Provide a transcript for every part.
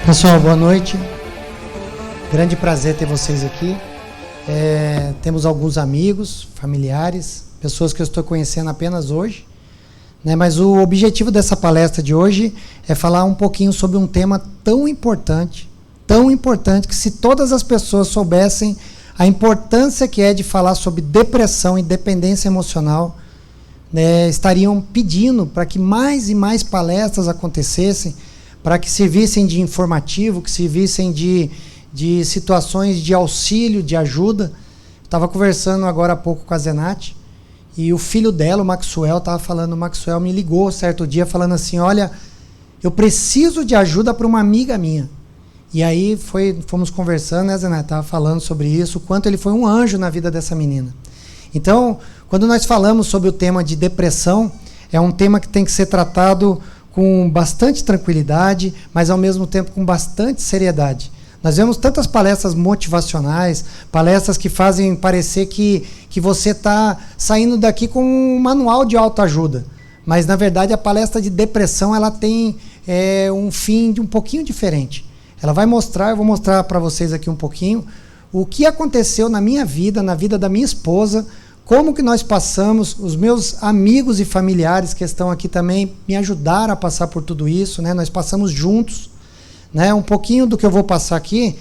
Pessoal, boa noite. Grande prazer ter vocês aqui. Temos alguns amigos, familiares, pessoas que eu estou conhecendo apenas hoje, né? Mas o objetivo dessa palestra de hoje é falar um pouquinho sobre um tema tão importante, que se todas as pessoas soubessem a importância que é de falar sobre depressão e dependência emocional, né, estariam pedindo para que mais e mais palestras acontecessem, para que servissem de informativo, que servissem de situações de auxílio, de ajuda. Estava conversando agora há pouco com a Zenate, e o filho dela, o Maxwell, estava falando, o Maxwell me ligou certo dia falando assim, olha, eu preciso de ajuda para uma amiga minha. E aí fomos conversando, né, Zenate, estava falando sobre isso, o quanto ele foi um anjo na vida dessa menina. Então, quando nós falamos sobre o tema de depressão, é um tema que tem que ser tratado com bastante tranquilidade, mas ao mesmo tempo com bastante seriedade. Nós vemos tantas palestras motivacionais, palestras que fazem parecer que você está saindo daqui com um manual de autoajuda, mas na verdade a palestra de depressão ela tem um fim um pouquinho diferente. Ela vai mostrar, eu vou mostrar para vocês aqui um pouquinho, o que aconteceu na minha vida, na vida da minha esposa, como que nós passamos, os meus amigos e familiares que estão aqui também me ajudaram a passar por tudo isso, né? Nós passamos juntos, né? Um pouquinho do que eu vou passar aqui,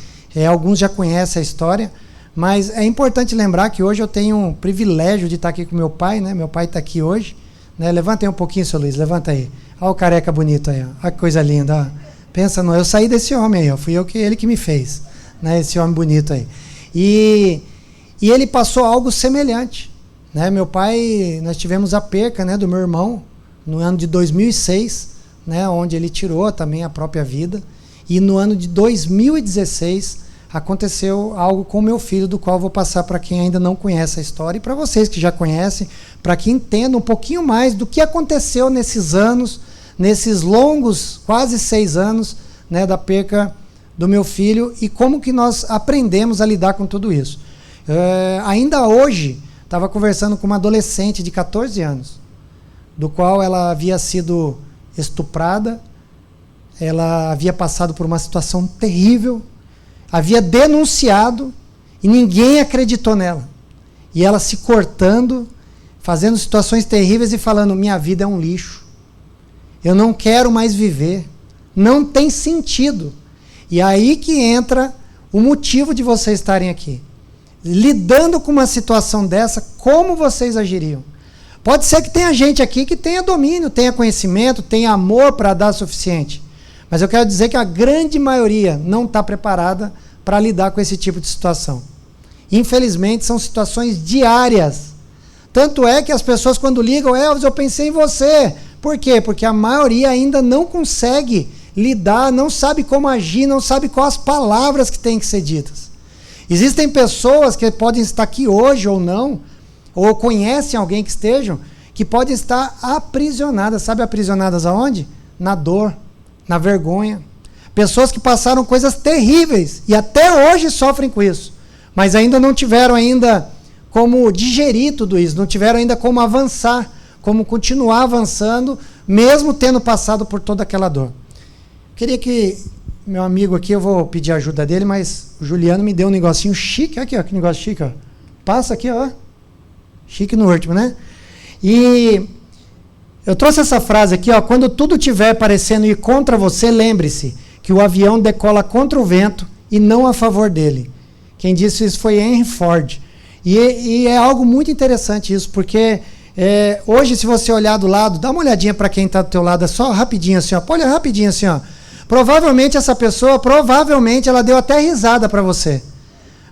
alguns já conhecem a história, mas é importante lembrar que hoje eu tenho o privilégio de estar aqui com meu pai, né? Meu pai está aqui hoje, né? Levanta aí um pouquinho, seu Luiz, levanta aí. Olha o careca bonito aí, ó. Olha que coisa linda, ó. Pensa eu saí desse homem aí, ó. Fui ele que me fez, né? Esse homem bonito aí. E ele passou algo semelhante. Né, meu pai, nós tivemos a perca, né, do meu irmão no ano de 2006, né, onde ele tirou também a própria vida, e no ano de 2016 aconteceu algo com o meu filho, do qual eu vou passar para quem ainda não conhece a história e para vocês que já conhecem, para que entendam um pouquinho mais do que aconteceu nesses anos, nesses longos quase 6 anos, né, da perca do meu filho e como que nós aprendemos a lidar com tudo isso. Ainda hoje estava conversando com uma adolescente de 14 anos, do qual ela havia sido estuprada, ela havia passado por uma situação terrível, havia denunciado e ninguém acreditou nela. E ela se cortando, fazendo situações terríveis e falando, minha vida é um lixo, eu não quero mais viver, não tem sentido. E aí que entra o motivo de vocês estarem aqui. Lidando com uma situação dessa, como vocês agiriam? Pode ser que tenha gente aqui que tenha domínio, tenha conhecimento, tenha amor para dar o suficiente. Mas eu quero dizer que a grande maioria não está preparada para lidar com esse tipo de situação. Infelizmente, são situações diárias. Tanto é que as pessoas quando ligam, Elvis, eu pensei em você. Por quê? Porque a maioria ainda não consegue lidar, não sabe como agir, não sabe quais as palavras que têm que ser ditas. Existem pessoas que podem estar aqui hoje ou não, ou conhecem alguém que estejam, que podem estar aprisionadas. Sabe aprisionadas aonde? Na dor, na vergonha. Pessoas que passaram coisas terríveis e até hoje sofrem com isso, mas ainda não tiveram como digerir tudo isso, não tiveram ainda como avançar, como continuar avançando, mesmo tendo passado por toda aquela dor. Queria que meu amigo aqui, eu vou pedir a ajuda dele, mas o Juliano me deu um negocinho chique. Aqui, ó, que negócio chique, ó. Passa aqui, ó. Chique no último, né? E eu trouxe essa frase aqui, ó. Quando tudo estiver parecendo ir contra você, lembre-se que o avião decola contra o vento e não a favor dele. Quem disse isso foi Henry Ford. E é algo muito interessante isso, porque hoje, se você olhar do lado, dá uma olhadinha para quem está do teu lado, é só rapidinho assim, ó. Olha rapidinho assim, ó. Provavelmente essa pessoa, ela deu até risada para você.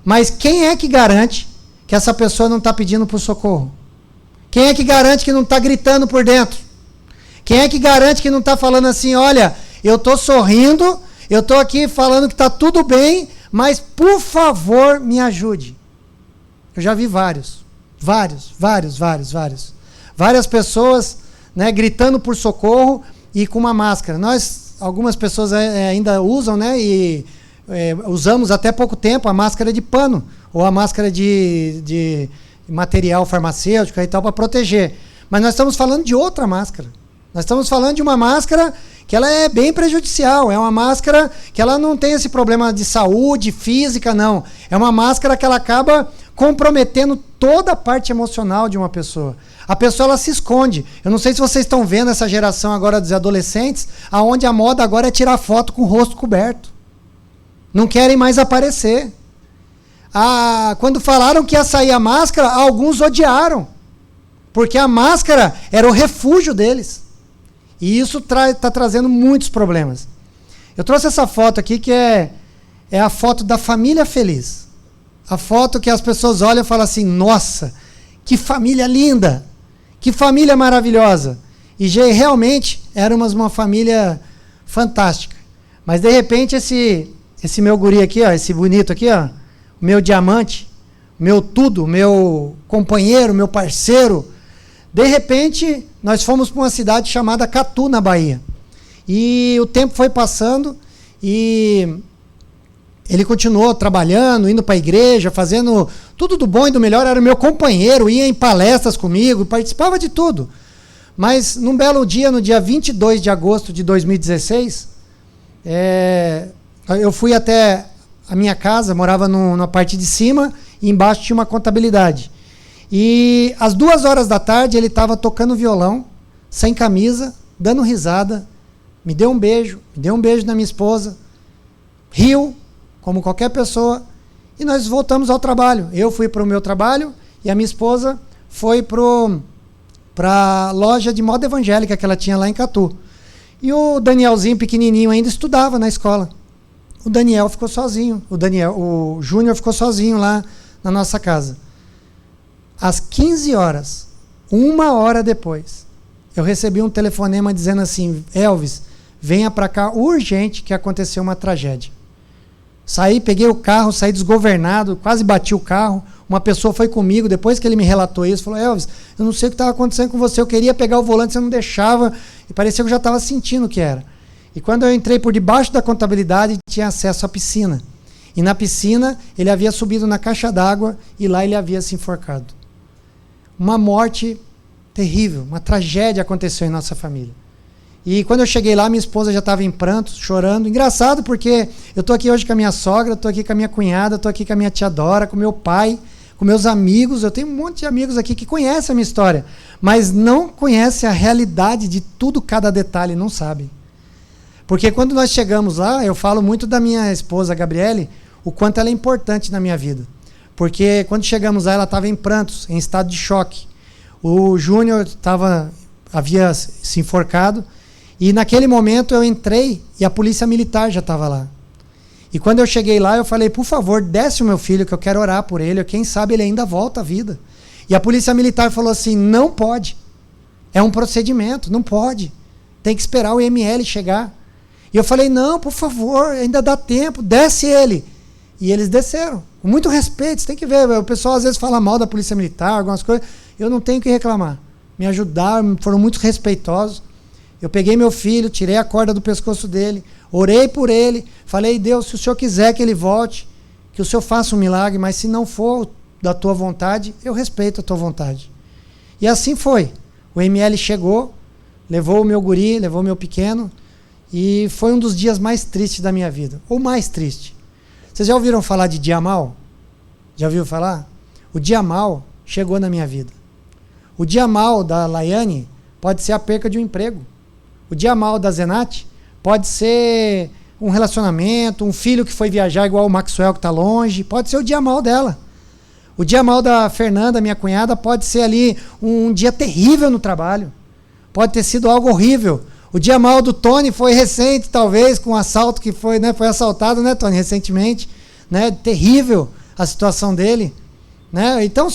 Mas quem é que garante que essa pessoa não está pedindo por socorro? Quem é que garante que não está gritando por dentro? Quem é que garante que não está falando assim, olha, eu estou sorrindo, eu estou aqui falando que está tudo bem, mas por favor me ajude. Eu já vi várias pessoas, né, gritando por socorro e com uma máscara. Algumas pessoas ainda usam, né, e usamos até pouco tempo a máscara de pano ou a máscara de material farmacêutico e tal para proteger. Mas nós estamos falando de outra máscara. Nós estamos falando de uma máscara que ela é bem prejudicial. É uma máscara que ela não tem esse problema de saúde física, não. É uma máscara que ela acaba comprometendo toda a parte emocional de uma pessoa. A pessoa ela se esconde. Eu não sei se vocês estão vendo essa geração agora dos adolescentes, aonde a moda agora é tirar foto com o rosto coberto. Não querem mais aparecer. Quando falaram que ia sair a máscara, alguns odiaram. Porque a máscara era o refúgio deles. E isso está trazendo muitos problemas. Eu trouxe essa foto aqui que é a foto da família feliz. A foto que as pessoas olham e falam assim, nossa, que família linda, que família maravilhosa. E realmente era uma família fantástica. Mas de repente esse meu guri aqui, ó, esse bonito aqui, ó, o meu diamante, meu tudo, meu companheiro, meu parceiro, de repente nós fomos para uma cidade chamada Catu, na Bahia. E o tempo foi passando e ele continuou trabalhando, indo para a igreja, fazendo tudo do bom e do melhor, era o meu companheiro, ia em palestras comigo, participava de tudo. Mas num belo dia, no dia 22 de agosto de 2016, eu fui até a minha casa, morava na parte de cima e embaixo tinha uma contabilidade. E às 2h da tarde ele estava tocando violão, sem camisa, dando risada, me deu um beijo na minha esposa, riu, como qualquer pessoa, e nós voltamos ao trabalho. Eu fui para o meu trabalho e a minha esposa foi para a loja de moda evangélica que ela tinha lá em Catu. E o Danielzinho, pequenininho ainda, estudava na escola. O Daniel ficou sozinho, o Júnior ficou sozinho lá na nossa casa. Às 15 horas, 1h depois, eu recebi um telefonema dizendo assim, Elvis, venha para cá urgente que aconteceu uma tragédia. Peguei o carro, saí desgovernado, quase bati o carro. Uma pessoa foi comigo, depois que ele me relatou isso, falou, Elvis, eu não sei o que estava acontecendo com você, eu queria pegar o volante, você não deixava, e parecia que eu já estava sentindo o que era. E quando eu entrei por debaixo da contabilidade, tinha acesso à piscina. E na piscina, ele havia subido na caixa d'água e lá ele havia se enforcado. Uma morte terrível, uma tragédia aconteceu em nossa família. E quando eu cheguei lá, minha esposa já estava em prantos, chorando. Engraçado porque eu estou aqui hoje com a minha sogra, estou aqui com a minha cunhada, estou aqui com a minha tia Dora, com meu pai, com meus amigos. Eu tenho um monte de amigos aqui que conhecem a minha história, mas não conhecem a realidade de tudo, cada detalhe, não sabem. Porque quando nós chegamos lá, eu falo muito da minha esposa, Gabriele, o quanto ela é importante na minha vida. Porque quando chegamos lá, ela estava em prantos, em estado de choque. O Júnior havia se enforcado. E naquele momento eu entrei e a polícia militar já estava lá. E quando eu cheguei lá, eu falei, por favor, desce o meu filho, que eu quero orar por ele. Quem sabe ele ainda volta à vida. E a polícia militar falou assim, não pode. É um procedimento, não pode. Tem que esperar o IML chegar. E eu falei, não, por favor, ainda dá tempo, desce ele. E eles desceram, com muito respeito. Você tem que ver, o pessoal às vezes fala mal da polícia militar, algumas coisas. Eu não tenho que reclamar. Me ajudaram, foram muito respeitosos. Eu peguei meu filho, tirei a corda do pescoço dele, orei por ele, falei, Deus, se o Senhor quiser que ele volte, que o Senhor faça um milagre, mas se não for da tua vontade, eu respeito a tua vontade. E assim foi. O ML chegou, levou o meu guri, levou o meu pequeno, e foi um dos dias mais tristes da minha vida, ou mais triste. Vocês já ouviram falar de dia mal? Já ouviram falar? O dia mal chegou na minha vida. O dia mal da Laiane pode ser a perca de um emprego. O dia mal da Zenate pode ser um relacionamento, um filho que foi viajar igual o Maxwell que está longe, pode ser o dia mal dela. O dia mal da Fernanda, minha cunhada, pode ser ali um dia terrível no trabalho. Pode ter sido algo horrível. O dia mal do Tony foi recente, talvez, com um assalto que foi, né, foi assaltado, né, Tony, recentemente, né, terrível a situação dele, né? Então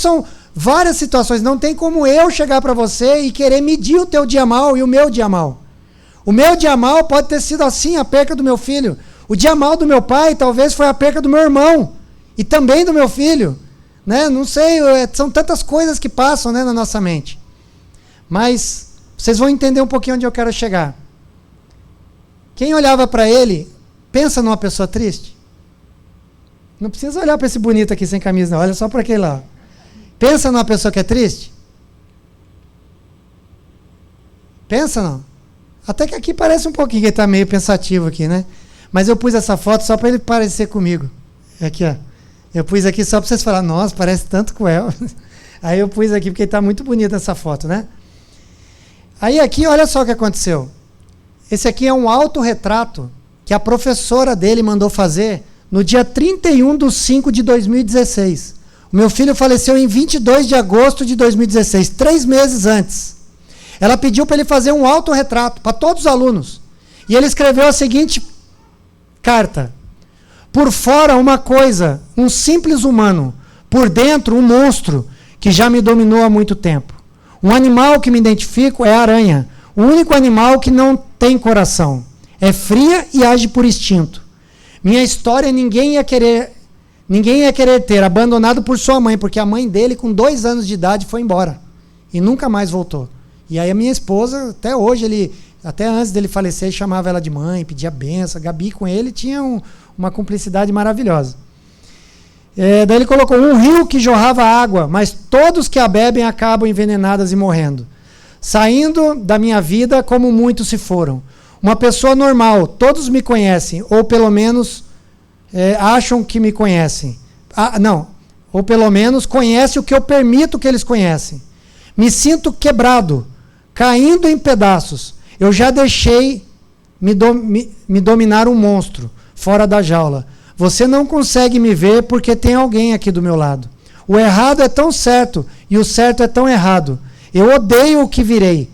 várias situações. Não tem como eu chegar para você e querer medir o teu dia mal e o meu dia mal. O meu dia mal pode ter sido assim, a perca do meu filho. O dia mal do meu pai talvez foi a perca do meu irmão. E também do meu filho. Né? Não sei, são tantas coisas que passam, né, na nossa mente. Mas vocês vão entender um pouquinho onde eu quero chegar. Quem olhava para ele, pensa numa pessoa triste? Não precisa olhar para esse bonito aqui sem camisa, não. Olha só para aquele lá. Pensa numa pessoa que é triste? Pensa não? Até que aqui parece um pouquinho que ele está meio pensativo aqui, né? Mas eu pus essa foto só para ele parecer comigo. Aqui, ó. Eu pus aqui só para vocês falarem, nossa, parece tanto com ela. Aí eu pus aqui porque está muito bonita essa foto, né? Aí aqui, olha só o que aconteceu. Esse aqui é um autorretrato que a professora dele mandou fazer no dia 31/5/2016. O meu filho faleceu em 22 de agosto de 2016, 3 meses antes. Ela pediu para ele fazer um autorretrato para todos os alunos. E ele escreveu a seguinte carta. Por fora uma coisa, um simples humano. Por dentro um monstro que já me dominou há muito tempo. Um animal que me identifico é a aranha. O único animal que não tem coração. É fria e age por instinto. Minha história ninguém ia querer ter, abandonado por sua mãe, porque a mãe dele, com 2 anos de idade, foi embora. E nunca mais voltou. E aí a minha esposa, até hoje, até antes dele falecer, chamava ela de mãe, pedia benção. A Gabi com ele tinha uma cumplicidade maravilhosa. Daí ele colocou um rio que jorrava água, mas todos que a bebem acabam envenenadas e morrendo. Saindo da minha vida como muitos se foram. Uma pessoa normal, todos me conhecem, ou pelo menos acham que me conhecem. Ou pelo menos conhecem o que eu permito que eles conhecem. Me sinto quebrado, caindo em pedaços. Eu já deixei me dominar um monstro, fora da jaula. Você não consegue me ver porque tem alguém aqui do meu lado. O errado é tão certo e o certo é tão errado. Eu odeio o que virei,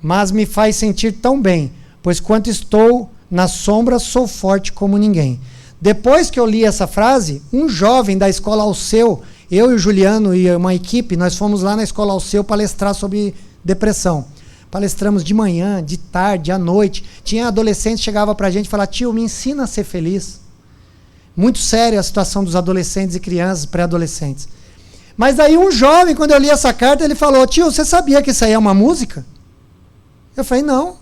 mas me faz sentir tão bem, pois quando estou na sombra sou forte como ninguém. Depois que eu li essa frase, um jovem da escola Alceu, eu e o Juliano e uma equipe, nós fomos lá na escola Alceu palestrar sobre depressão. Palestramos de manhã, de tarde, à noite. Tinha adolescente que chegava para a gente e falava, tio, me ensina a ser feliz. Muito séria a situação dos adolescentes e crianças, pré-adolescentes. Mas daí um jovem, quando eu li essa carta, ele falou, tio, você sabia que isso aí é uma música? Eu falei, não.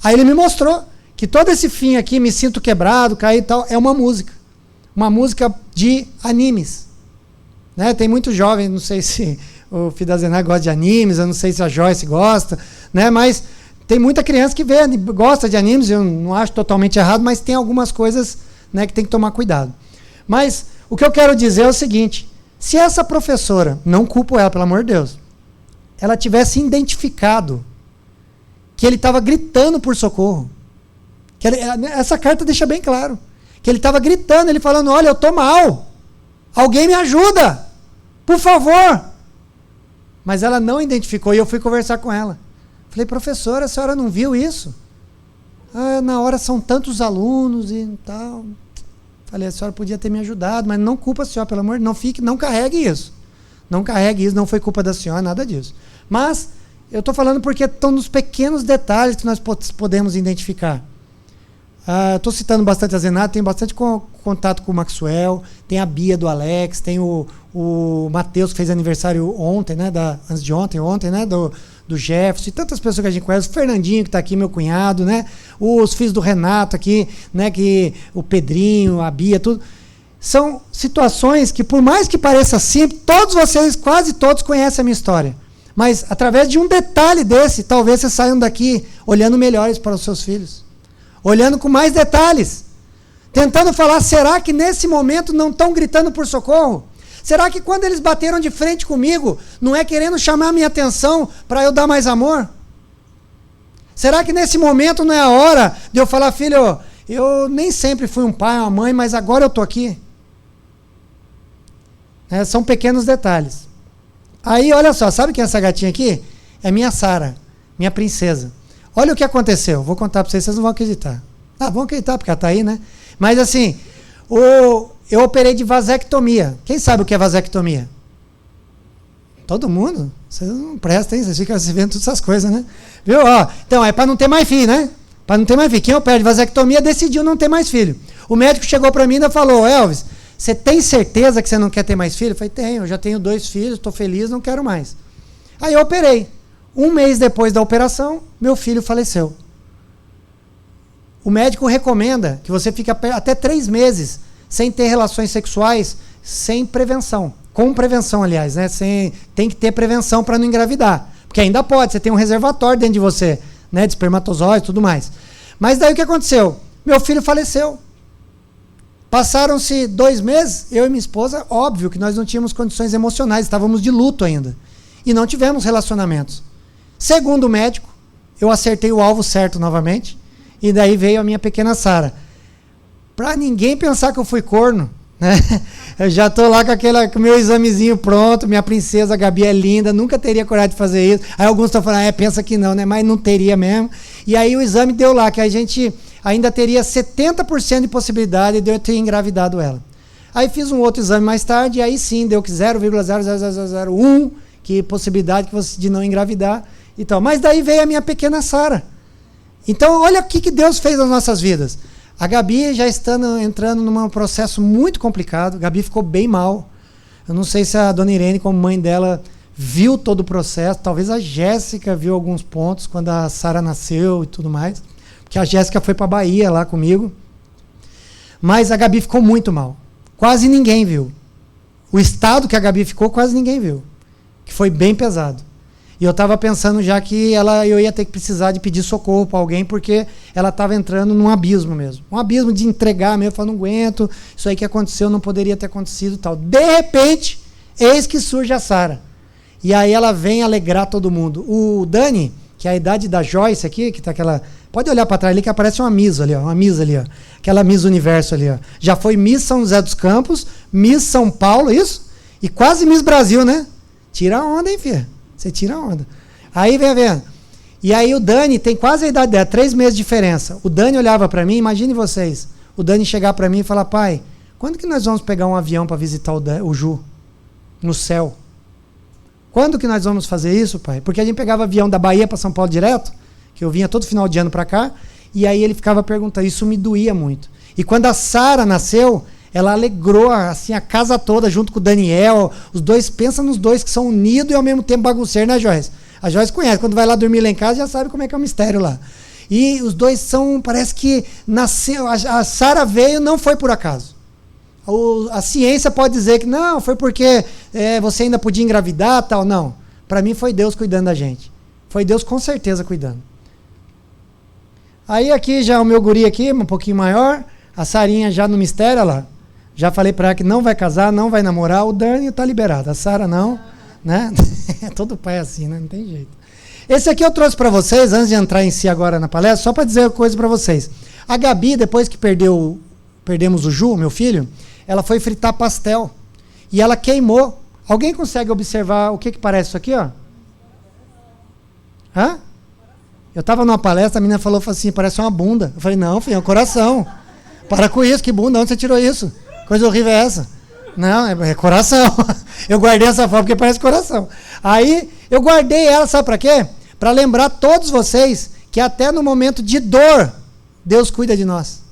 Aí ele me mostrou que todo esse fim aqui, me sinto quebrado, caí e tal, é uma música. Uma música de animes. Né? Tem muito jovem, não sei se o Fidazenar gosta de animes, eu não sei se a Joyce gosta, né? Mas tem muita criança que gosta de animes, eu não acho totalmente errado, mas tem algumas coisas, né, que tem que tomar cuidado. Mas o que eu quero dizer é o seguinte, se essa professora, não culpo ela, pelo amor de Deus, ela tivesse identificado que ele estava gritando por socorro, essa carta deixa bem claro, que ele estava gritando, ele falando, olha, eu estou mal, alguém me ajuda, por favor. Mas ela não identificou e eu fui conversar com ela. Falei, professora, a senhora não viu isso? Na hora são tantos alunos e tal. Falei, a senhora podia ter me ajudado, mas não culpa a senhora, pelo amor de Deus, não carregue isso. Não carregue isso, não foi culpa da senhora, nada disso. Mas eu estou falando porque estão nos pequenos detalhes que nós podemos identificar. Estou citando bastante a Zenata, tenho bastante contato com o Maxwell, tem a Bia do Alex, tem o Matheus, que fez aniversário ontem, né, antes de ontem, né, do Jefferson, e tantas pessoas que a gente conhece, o Fernandinho, que está aqui, meu cunhado, né, os filhos do Renato aqui, né, o Pedrinho, a Bia, tudo. São situações que, por mais que pareça simples, todos vocês, quase todos, conhecem a minha história. Mas, através de um detalhe desse, talvez vocês saiam daqui olhando melhores para os seus filhos. Olhando com mais detalhes. Tentando falar, será que nesse momento não estão gritando por socorro? Será que quando eles bateram de frente comigo, não é querendo chamar a minha atenção para eu dar mais amor? Será que nesse momento não é a hora de eu falar, filho, eu nem sempre fui um pai, uma mãe, mas agora eu estou aqui? São pequenos detalhes. Aí, olha só, sabe quem é essa gatinha aqui? É minha Sara, minha princesa. Olha o que aconteceu, vou contar para vocês, vocês não vão acreditar. Vão acreditar, porque ela está aí, né? Mas assim, eu operei de vasectomia. Quem sabe o que é vasectomia? Todo mundo? Vocês não prestam, hein? Vocês ficam se vendo todas essas coisas, né? Viu? Ó, então, é para não ter mais filho, né? Para não ter mais filho. Quem opera de vasectomia decidiu não ter mais filho. O médico chegou para mim e ainda falou, Elvis, você tem certeza que você não quer ter mais filho? Eu falei, tenho, eu já tenho 2 filhos, estou feliz, não quero mais. Aí eu operei. 1 mês depois da operação, meu filho faleceu. O médico recomenda que você fique até 3 meses sem ter relações sexuais, sem prevenção. Com prevenção, aliás, né? Tem que ter prevenção para não engravidar. Porque ainda pode, você tem um reservatório dentro de você, né? De espermatozoides e tudo mais. Mas daí o que aconteceu? Meu filho faleceu. Passaram-se 2 meses, eu e minha esposa, óbvio que nós não tínhamos condições emocionais, estávamos de luto ainda. E não tivemos relacionamentos. Segundo o médico, eu acertei o alvo certo novamente, e daí veio a minha pequena Sara. Para ninguém pensar que eu fui corno, né? Eu já estou lá com o meu examezinho pronto, minha princesa Gabi é linda, nunca teria coragem de fazer isso. Aí alguns estão falando, pensa que não, né? Mas não teria mesmo. E aí o exame deu lá, que a gente ainda teria 70% de possibilidade de eu ter engravidado ela. Aí fiz um outro exame mais tarde, e aí sim, deu que 0,00001, que possibilidade de não engravidar e tal. Mas daí veio a minha pequena Sara. Então, olha o que Deus fez nas nossas vidas. A Gabi já entrando num processo muito complicado. A Gabi ficou bem mal. Eu não sei se a dona Irene, como mãe dela, viu todo o processo. Talvez a Jéssica viu alguns pontos quando a Sara nasceu e tudo mais. Porque a Jéssica foi para a Bahia lá comigo. Mas a Gabi ficou muito mal. Quase ninguém viu. O estado que a Gabi ficou, quase ninguém viu. Que foi bem pesado. E eu estava pensando já que eu ia ter que precisar de pedir socorro para alguém, porque ela estava entrando num abismo mesmo. Um abismo de entregar mesmo, eu falei, não aguento, isso aí que aconteceu não poderia ter acontecido e tal. De repente, eis que surge a Sara. E aí ela vem alegrar todo mundo. O Dani, que é a idade da Joyce aqui, que tá aquela... Pode olhar para trás ali que aparece uma Miss ali, ó. Uma Miss ali, ó. Aquela Miss Universo ali, ó. Já foi Miss São José dos Campos, Miss São Paulo, isso? E quase Miss Brasil, né? Tira a onda, hein, filha? Você tira a onda. Aí vem vendo. E aí o Dani tem quase a idade dela, 3 meses de diferença. O Dani olhava para mim, imagine vocês, o Dani chegar para mim e falar, pai, quando que nós vamos pegar um avião para visitar o Ju? No céu. Quando que nós vamos fazer isso, pai? Porque a gente pegava avião da Bahia para São Paulo direto, que eu vinha todo final de ano para cá, e aí ele ficava perguntando, isso me doía muito. E quando a Sara nasceu, ela alegrou assim, a casa toda junto com o Daniel. Os dois, pensa nos dois que são unidos e ao mesmo tempo bagunceiros, né, Joyce? A Joyce conhece, quando vai lá dormir lá em casa já sabe como é que é o mistério lá. E os dois são, parece que nasceu, a Sara veio, não foi por acaso. A ciência pode dizer que não, foi porque você ainda podia engravidar, tal, não. Para mim foi Deus cuidando da gente. Foi Deus com certeza cuidando. Aí aqui já o meu guri aqui, um pouquinho maior, a Sarinha já no mistério, olha lá. Já falei para ela que não vai casar, não vai namorar, o Dani tá liberado, a Sara não, né? Todo pai é assim, né? Não tem jeito. Esse aqui eu trouxe para vocês, antes de entrar em si agora na palestra, só para dizer uma coisa para vocês. A Gabi, depois que perdemos o Ju, meu filho, ela foi fritar pastel e ela queimou. Alguém consegue observar o que parece isso aqui, ó? Hã? Eu estava numa palestra, a menina falou assim, parece uma bunda. Eu falei, não, filho, é um coração. Para com isso, que bunda, onde você tirou isso? Coisa horrível é essa? Não, é coração. Eu guardei essa foto porque parece coração. Aí, eu guardei ela, sabe para quê? Para lembrar todos vocês que até no momento de dor, Deus cuida de nós.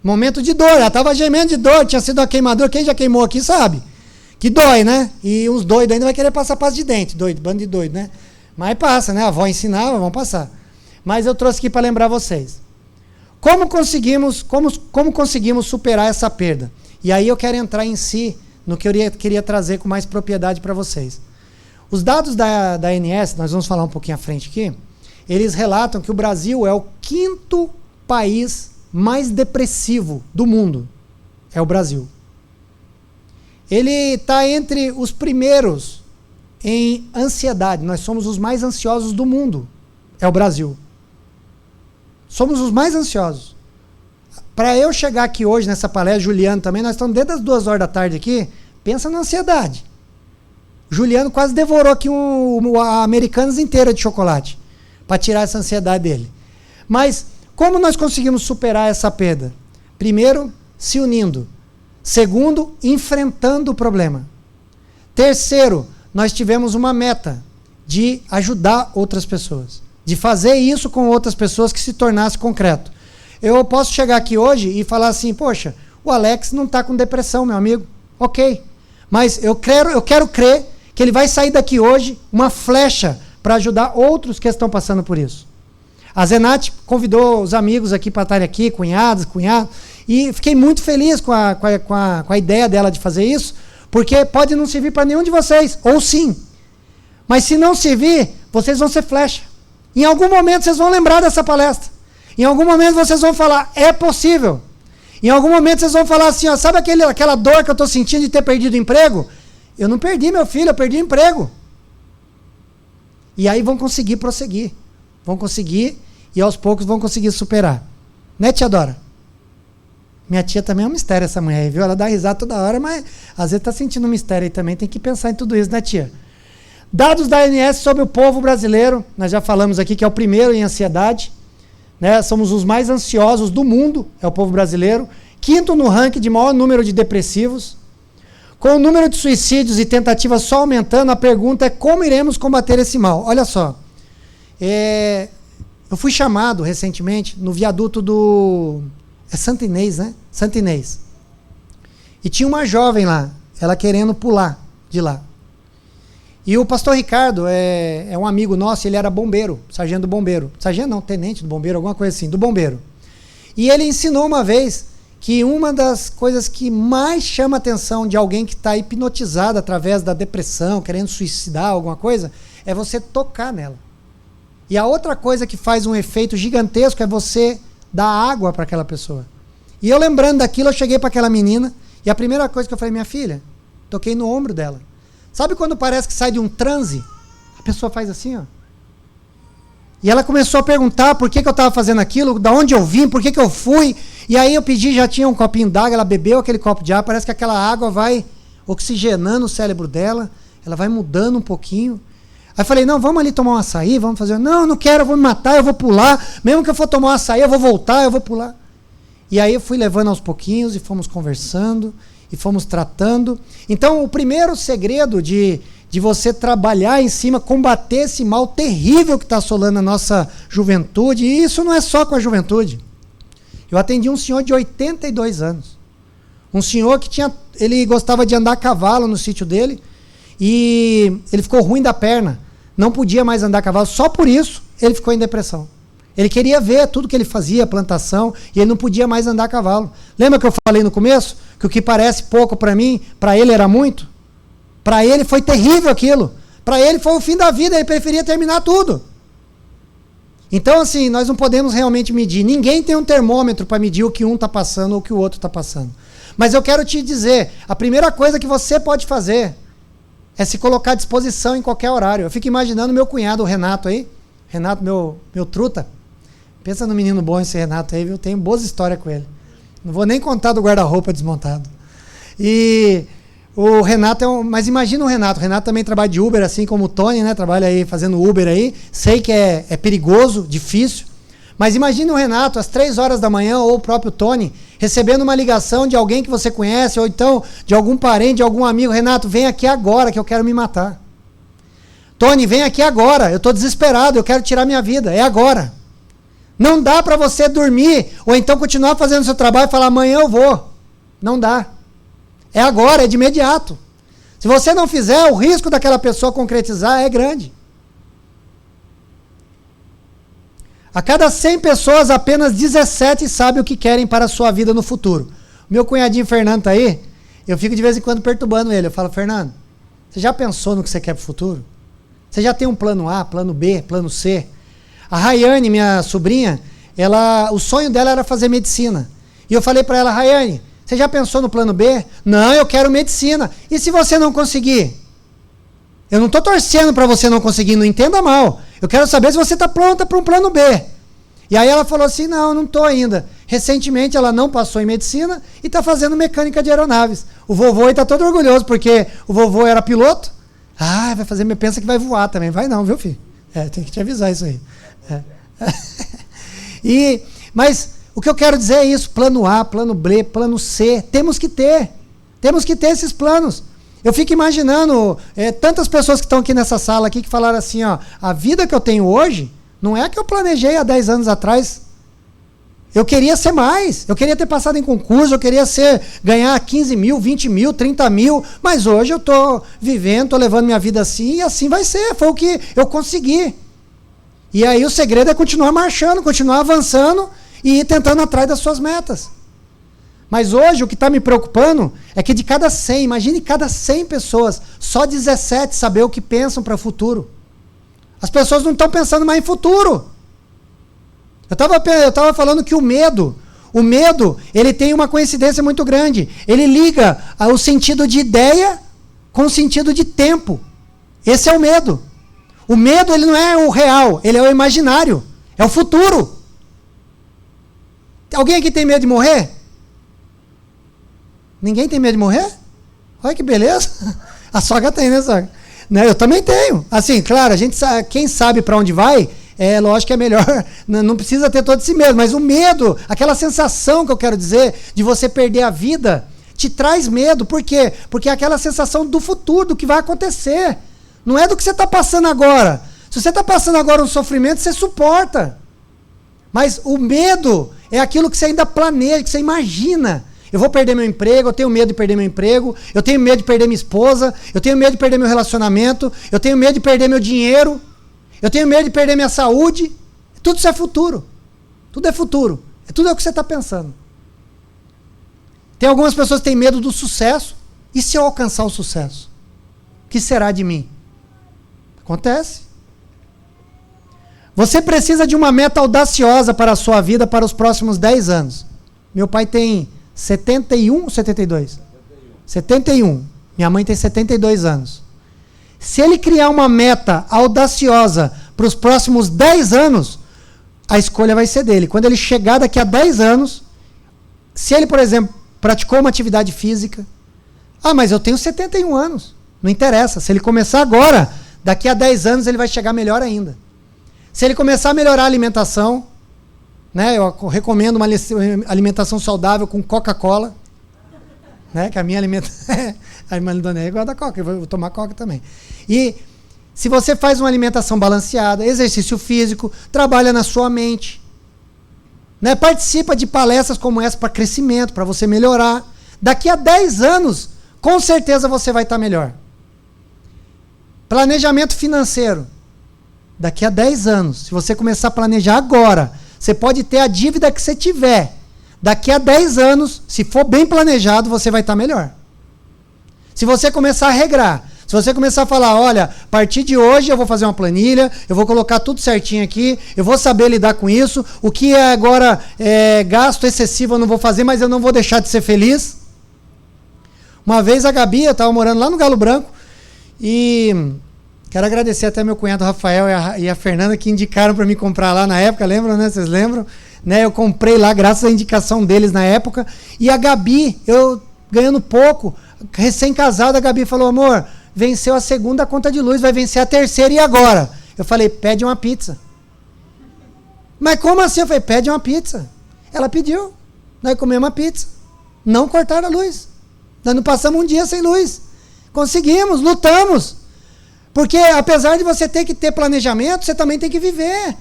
Momento de dor, ela estava gemendo de dor, tinha sido uma queimadura, quem já queimou aqui sabe. Que dói, né? E uns doidos ainda vai querer passar pasta de dente, doido, bando de doido, né? Mas passa, né? A avó ensinava, vão passar. Mas eu trouxe aqui para lembrar vocês. Como conseguimos superar essa perda? E aí eu quero entrar em si, no que eu queria trazer com mais propriedade para vocês. Os dados da ANS, nós vamos falar um pouquinho à frente aqui, eles relatam que o Brasil é o 5º país mais depressivo do mundo. É o Brasil. Ele está entre os primeiros em ansiedade. Nós somos os mais ansiosos do mundo. É o Brasil. Somos os mais ansiosos. Para eu chegar aqui hoje nessa palestra, Juliano também, nós estamos desde as 2 horas da tarde aqui, pensa na ansiedade. Juliano quase devorou aqui a Americanas inteira de chocolate, para tirar essa ansiedade dele. Mas, como nós conseguimos superar essa perda? Primeiro, se unindo. Segundo, enfrentando o problema. Terceiro, nós tivemos uma meta de ajudar outras pessoas, de fazer isso com outras pessoas que se tornasse concreto. Eu posso chegar aqui hoje e falar assim, poxa, o Alex não está com depressão, meu amigo. Ok, mas eu quero crer que ele vai sair daqui hoje uma flecha para ajudar outros que estão passando por isso. A Zenate convidou os amigos aqui para estarem aqui, cunhados, e fiquei muito feliz com a ideia dela de fazer isso, porque pode não servir para nenhum de vocês, ou sim. Mas se não servir, vocês vão ser flecha. Em algum momento vocês vão lembrar dessa palestra. Em algum momento vocês vão falar, é possível. Em algum momento vocês vão falar assim, ó, sabe aquela dor que eu estou sentindo de ter perdido o emprego? Eu não perdi meu filho, eu perdi o emprego. E aí vão conseguir prosseguir. Vão conseguir e aos poucos vão conseguir superar. Né, tia Dora? Minha tia também é um mistério, essa mulher aí, viu? Ela dá risada toda hora, mas às vezes está sentindo um mistério aí também. Tem que pensar em tudo isso, né, tia? Dados da ANS sobre o povo brasileiro. Nós já falamos aqui que é o primeiro em ansiedade. Né? Somos os mais ansiosos do mundo, é o povo brasileiro. Quinto no ranking de maior número de depressivos. Com o número de suicídios e tentativas só aumentando, a pergunta é como iremos combater esse mal. Olha só. Eu fui chamado recentemente no viaduto do... É Santa Inês, né? Santa Inês. E tinha uma jovem lá, ela querendo pular de lá. E o pastor Ricardo é um amigo nosso, ele era bombeiro, sargento do bombeiro. Sargento não, tenente do bombeiro, alguma coisa assim, do bombeiro. E ele ensinou uma vez que uma das coisas que mais chama a atenção de alguém que está hipnotizado através da depressão, querendo suicidar, alguma coisa, é você tocar nela. E a outra coisa que faz um efeito gigantesco é você dar água para aquela pessoa. E eu lembrando daquilo, eu cheguei para aquela menina, e a primeira coisa que eu falei, minha filha, toquei no ombro dela. Sabe quando parece que sai de um transe? A pessoa faz assim, ó. E ela começou a perguntar por que eu estava fazendo aquilo, de onde eu vim, por que eu fui. E aí eu pedi, já tinha um copinho d'água, ela bebeu aquele copo de água, parece que aquela água vai oxigenando o cérebro dela, ela vai mudando um pouquinho. Aí eu falei, não, vamos ali tomar um açaí, vamos fazer. Não, não quero, eu vou me matar, eu vou pular. Mesmo que eu for tomar um açaí, eu vou voltar, eu vou pular. E aí eu fui levando aos pouquinhos e fomos conversando e fomos tratando. Então, o primeiro segredo de você trabalhar em cima, combater esse mal terrível que está assolando a nossa juventude, e isso não é só com a juventude. Eu atendi um senhor de 82 anos. Um senhor que ele gostava de andar a cavalo no sítio dele, e ele ficou ruim da perna. Não podia mais andar a cavalo, só por isso ele ficou em depressão. Ele queria ver tudo que ele fazia, a plantação, e ele não podia mais andar a cavalo. Lembra que eu falei no começo? Que o que parece pouco para mim, para ele era muito? Para ele foi terrível aquilo. Para ele foi o fim da vida, ele preferia terminar tudo. Então, assim, nós não podemos realmente medir. Ninguém tem um termômetro para medir o que um está passando ou o que o outro está passando. Mas eu quero te dizer, a primeira coisa que você pode fazer é se colocar à disposição em qualquer horário. Eu fico imaginando meu cunhado, o Renato aí. Renato, meu truta. Pensa no menino bom esse Renato aí, viu? Tenho boas histórias com ele. Não vou nem contar do guarda-roupa desmontado. E o Renato mas imagina o Renato. O Renato também trabalha de Uber, assim como o Tony, né? Trabalha aí fazendo Uber aí. Sei que é perigoso, difícil. Mas imagina o Renato, às 3 horas da manhã, ou o próprio Tony, recebendo uma ligação de alguém que você conhece, ou então de algum parente, de algum amigo. Renato, vem aqui agora que eu quero me matar. Tony, vem aqui agora, eu estou desesperado, eu quero tirar minha vida, é agora. Não dá para você dormir, ou então continuar fazendo o seu trabalho e falar, amanhã eu vou. Não dá. É agora, é de imediato. Se você não fizer, o risco daquela pessoa concretizar é grande. A cada 100 pessoas, apenas 17 sabem o que querem para a sua vida no futuro. O meu cunhadinho Fernando está aí, eu fico de vez em quando perturbando ele. Eu falo, Fernando, você já pensou no que você quer para o futuro? Você já tem um plano A, plano B, plano C? A Rayane, minha sobrinha, o sonho dela era fazer medicina. E eu falei para ela, Rayane, você já pensou no plano B? Não, eu quero medicina. E se você não conseguir? Eu não estou torcendo para você não conseguir, não entenda mal. Eu quero saber se você está pronta para um plano B. E aí ela falou assim, não, não estou ainda. Recentemente ela não passou em medicina e está fazendo mecânica de aeronaves. O vovô está todo orgulhoso, porque o vovô era piloto. Ah, vai fazer, pensa que vai voar também. Vai não, viu, filho? Tem que te avisar isso aí. Mas o que eu quero dizer é isso, plano A, plano B, plano C, temos que ter. Temos que ter esses planos. Eu fico imaginando tantas pessoas que estão aqui nessa sala aqui que falaram assim, ó, a vida que eu tenho hoje não é a que eu planejei há 10 anos atrás. Eu queria ser mais, eu queria ter passado em concurso, eu queria ganhar 15 mil, 20 mil, 30 mil, mas hoje eu estou vivendo, estou levando minha vida assim e assim vai ser, foi o que eu consegui. E aí o segredo é continuar marchando, continuar avançando e ir tentando atrás das suas metas. Mas hoje o que está me preocupando é que de cada 100, imagine cada 100 pessoas, só 17 saber o que pensam para o futuro. As pessoas não estão pensando mais em futuro. Eu estava falando que o medo, ele tem uma coincidência muito grande. Ele liga o sentido de ideia com o sentido de tempo. Esse é o medo. O medo, ele não é o real, ele é o imaginário, é o futuro. Alguém aqui tem medo de morrer? Ninguém tem medo de morrer? Olha que beleza. A sogra tem, né, sogra? Eu também tenho. Assim, claro, a gente sabe, quem sabe para onde vai, lógico que é melhor, não precisa ter todo esse medo, mas o medo, aquela sensação que eu quero dizer, de você perder a vida, te traz medo. Por quê? Porque é aquela sensação do futuro, do que vai acontecer. Não é do que você está passando agora. Se você está passando agora um sofrimento, você suporta. Mas o medo é aquilo que você ainda planeja, que você imagina. Eu vou perder meu emprego, eu tenho medo de perder meu emprego, eu tenho medo de perder minha esposa, eu tenho medo de perder meu relacionamento, eu tenho medo de perder meu dinheiro, eu tenho medo de perder minha saúde. Tudo isso é futuro. Tudo é futuro. Tudo é o que você está pensando. Tem algumas pessoas que têm medo do sucesso. E se eu alcançar o sucesso? O que será de mim? Acontece. Você precisa de uma meta audaciosa para a sua vida para os próximos 10 anos. Meu pai tem 71 ou 72? 71. Minha mãe tem 72 anos. Se ele criar uma meta audaciosa para os próximos 10 anos, a escolha vai ser dele. Quando ele chegar daqui a 10 anos, se ele, por exemplo, praticou uma atividade física, mas eu tenho 71 anos. Não interessa. Se ele começar agora, daqui a 10 anos ele vai chegar melhor ainda. Se ele começar a melhorar a alimentação, né, eu recomendo uma alimentação saudável com Coca-Cola, né, que a minha alimentação... A irmã Dona é igual da Coca, eu vou tomar Coca também. E se você faz uma alimentação balanceada, exercício físico, trabalha na sua mente, né, participa de palestras como essa para crescimento, para você melhorar, daqui a 10 anos, com certeza você vai estar melhor. Planejamento financeiro. Daqui a 10 anos, se você começar a planejar agora, você pode ter a dívida que você tiver. Daqui a 10 anos, se for bem planejado, você vai estar melhor. Se você começar a regrar, se você começar a falar, olha, a partir de hoje eu vou fazer uma planilha, eu vou colocar tudo certinho aqui, eu vou saber lidar com isso, o que é agora gasto excessivo eu não vou fazer, mas eu não vou deixar de ser feliz. Uma vez a Gabi, eu estava morando lá no Galo Branco, e quero agradecer até meu cunhado Rafael e a Fernanda que indicaram para me comprar lá na época, lembram, né? Vocês lembram? Né? Eu comprei lá graças à indicação deles na época, e a Gabi, eu ganhando pouco, recém-casada, a Gabi falou, amor, venceu a segunda conta de luz, vai vencer a terceira, e agora? Eu falei, pede uma pizza. Mas como assim? Eu falei, pede uma pizza. Ela pediu, nós comemos uma pizza. Não cortaram a luz. Nós não passamos um dia sem luz. Conseguimos, lutamos. Porque apesar de você ter que ter planejamento, você também tem que viver.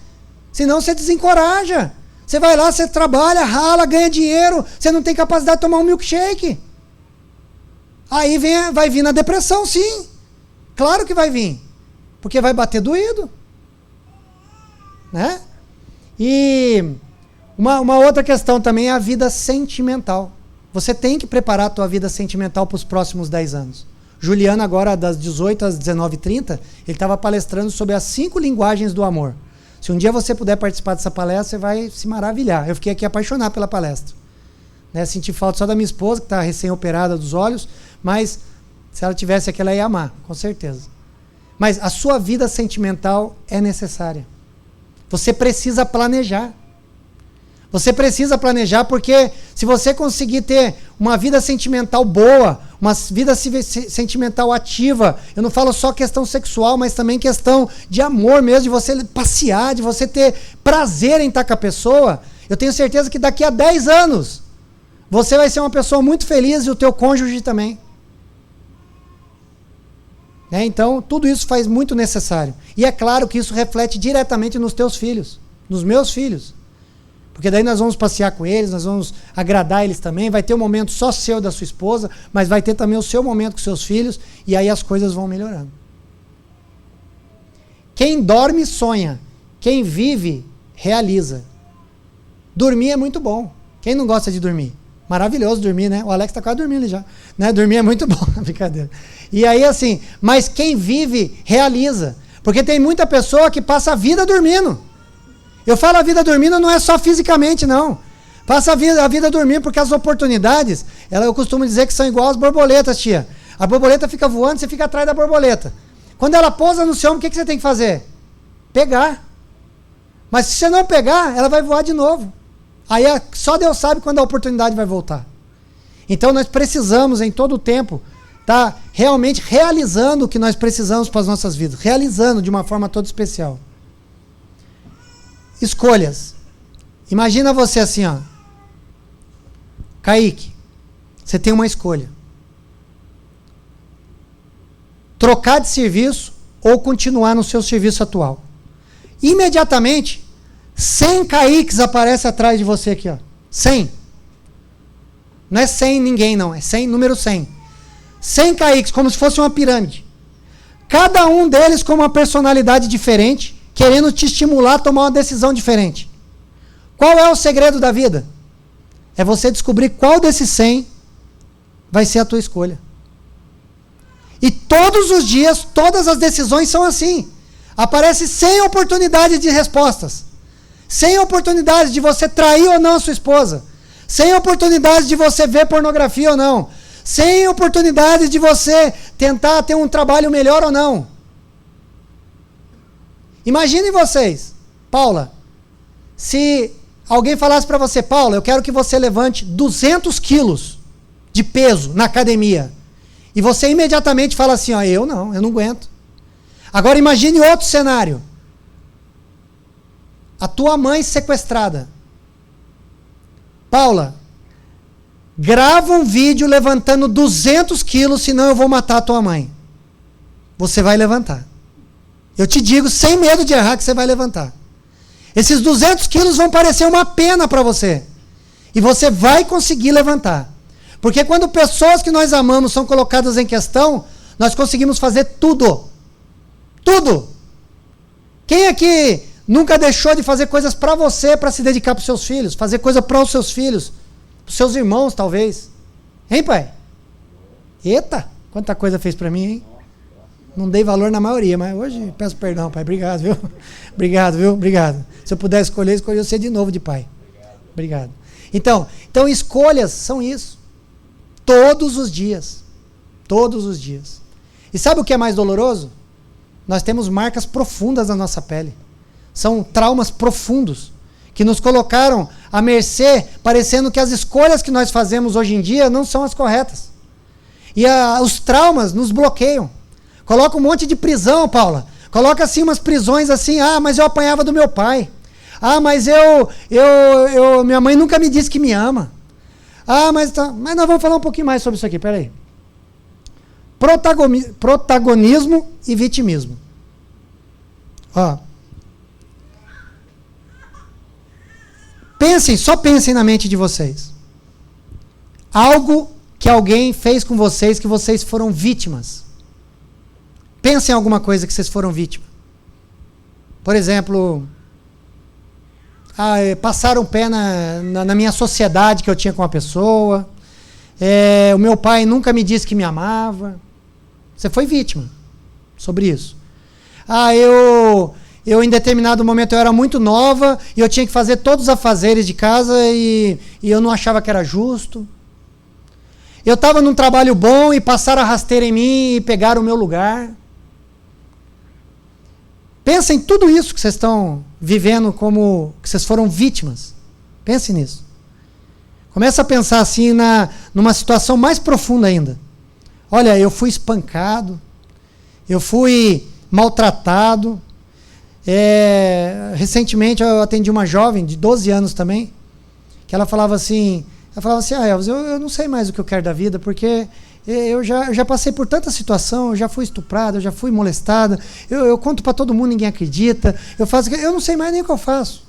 Senão você desencoraja. Você vai lá, você trabalha, rala, ganha dinheiro, você não tem capacidade de tomar um milkshake. Aí vai vir na depressão, sim. Claro que vai vir. Porque vai bater doído. Né? E uma outra questão também é a vida sentimental. Você tem que preparar a tua vida sentimental para os próximos 10 anos. Juliano, agora das 18 às 19h30, ele estava palestrando sobre as 5 linguagens do amor. Se um dia você puder participar dessa palestra, você vai se maravilhar. Eu fiquei aqui apaixonado pela palestra. Né? Senti falta só da minha esposa, que está recém-operada dos olhos, mas se ela tivesse aqui, ela ia amar, com certeza. Mas a sua vida sentimental é necessária. Você precisa planejar. Você precisa planejar porque se você conseguir ter uma vida sentimental boa, uma vida sentimental ativa, eu não falo só questão sexual, mas também questão de amor mesmo, de você passear, de você ter prazer em estar com a pessoa, eu tenho certeza que daqui a 10 anos você vai ser uma pessoa muito feliz e o teu cônjuge também. Então, tudo isso faz muito necessário. E é claro que isso reflete diretamente nos teus filhos, nos meus filhos. Porque daí nós vamos passear com eles, nós vamos agradar eles também, vai ter um momento só seu da sua esposa, mas vai ter também o seu momento com seus filhos, e aí as coisas vão melhorando. Quem dorme, sonha. Quem vive, realiza. Dormir é muito bom. Quem não gosta de dormir? Maravilhoso dormir, né? O Alex está quase dormindo já. Né? Dormir é muito bom, brincadeira. E aí assim, mas quem vive, realiza. Porque tem muita pessoa que passa a vida dormindo. Eu falo a vida dormindo não é só fisicamente, não. Passa a vida dormindo porque as oportunidades, eu costumo dizer que são igual às borboletas, tia. A borboleta fica voando, você fica atrás da borboleta. Quando ela pousa no seu ombro, o que você tem que fazer? Pegar. Mas se você não pegar, ela vai voar de novo. Aí só Deus sabe quando a oportunidade vai voltar. Então nós precisamos, em todo o tempo, estar realmente realizando o que nós precisamos para as nossas vidas. Realizando de uma forma toda especial. Escolhas. Imagina você assim, ó. Kaique, você tem uma escolha. Trocar de serviço ou continuar no seu serviço atual. Imediatamente, 100 Kaiques aparecem atrás de você aqui, ó. 100. Não é 100 ninguém, não. É 100, número 100. 100 Kaiques, como se fosse uma pirâmide. Cada um deles com uma personalidade diferente, querendo te estimular a tomar uma decisão diferente. Qual é o segredo da vida? É você descobrir qual desses 100 vai ser a tua escolha. E todos os dias, todas as decisões são assim. Aparece 100 oportunidades de respostas. 100 oportunidades de você trair ou não a sua esposa. 100 oportunidades de você ver pornografia ou não. 100 oportunidades de você tentar ter um trabalho melhor ou não. Imaginem vocês, Paula, se alguém falasse para você, Paula, eu quero que você levante 200 quilos de peso na academia. E você imediatamente fala assim, ó, eu não aguento. Agora imagine outro cenário. A tua mãe sequestrada. Paula, grava um vídeo levantando 200 quilos, senão eu vou matar a tua mãe. Você vai levantar. Eu te digo, sem medo de errar, que você vai levantar. Esses 200 quilos vão parecer uma pena para você. E você vai conseguir levantar. Porque quando pessoas que nós amamos são colocadas em questão, nós conseguimos fazer tudo. Tudo. Quem aqui nunca deixou de fazer coisas para você, para se dedicar para os seus filhos? Fazer coisa para os seus filhos? Para os seus irmãos, talvez. Hein, pai? Eita, quanta coisa fez para mim, hein? Não dei valor na maioria, mas hoje peço perdão, pai. Obrigado, viu? Obrigado, viu? Obrigado. Se eu puder escolher você de novo de pai. Obrigado. Então, escolhas são isso. Todos os dias. Todos os dias. E sabe o que é mais doloroso? Nós temos marcas profundas na nossa pele. São traumas profundos que nos colocaram à mercê, parecendo que as escolhas que nós fazemos hoje em dia não são as corretas. E os traumas nos bloqueiam. Coloca um monte de prisão, Paula. Coloca assim umas prisões assim, mas eu apanhava do meu pai. Mas minha mãe nunca me disse que me ama. Mas nós vamos falar um pouquinho mais sobre isso aqui, peraí. Protagonismo e vitimismo. Só pensem na mente de vocês. Algo que alguém fez com vocês que vocês foram vítimas. Pensem em alguma coisa que vocês foram vítima. Por exemplo, passaram o pé na minha sociedade que eu tinha com uma pessoa. O meu pai nunca me disse que me amava. Você foi vítima sobre isso. Eu em determinado momento eu era muito nova e eu tinha que fazer todos os afazeres de casa e eu não achava que era justo. Eu estava num trabalho bom e passaram a rasteira em mim e pegaram o meu lugar. Pensem em tudo isso que vocês estão vivendo como que vocês foram vítimas. Pensem nisso. Começa a pensar assim numa situação mais profunda ainda. Olha, eu fui espancado, eu fui maltratado. Recentemente eu atendi uma jovem de 12 anos também, que ela falava assim, Eu falava assim, Elvis, eu não sei mais o que eu quero da vida, porque eu já passei por tanta situação, eu já fui estuprada, eu já fui molestada, eu conto para todo mundo, ninguém acredita, eu não sei mais nem o que eu faço.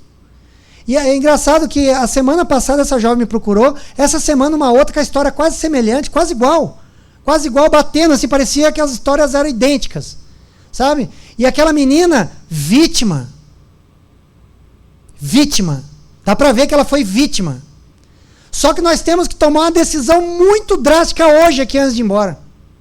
E é engraçado que a semana passada essa jovem me procurou, essa semana uma outra com a história quase semelhante, quase igual, batendo, assim, parecia que as histórias eram idênticas, sabe? E aquela menina, vítima, dá para ver que ela foi vítima. Só que nós temos que tomar uma decisão muito drástica hoje aqui antes de ir embora,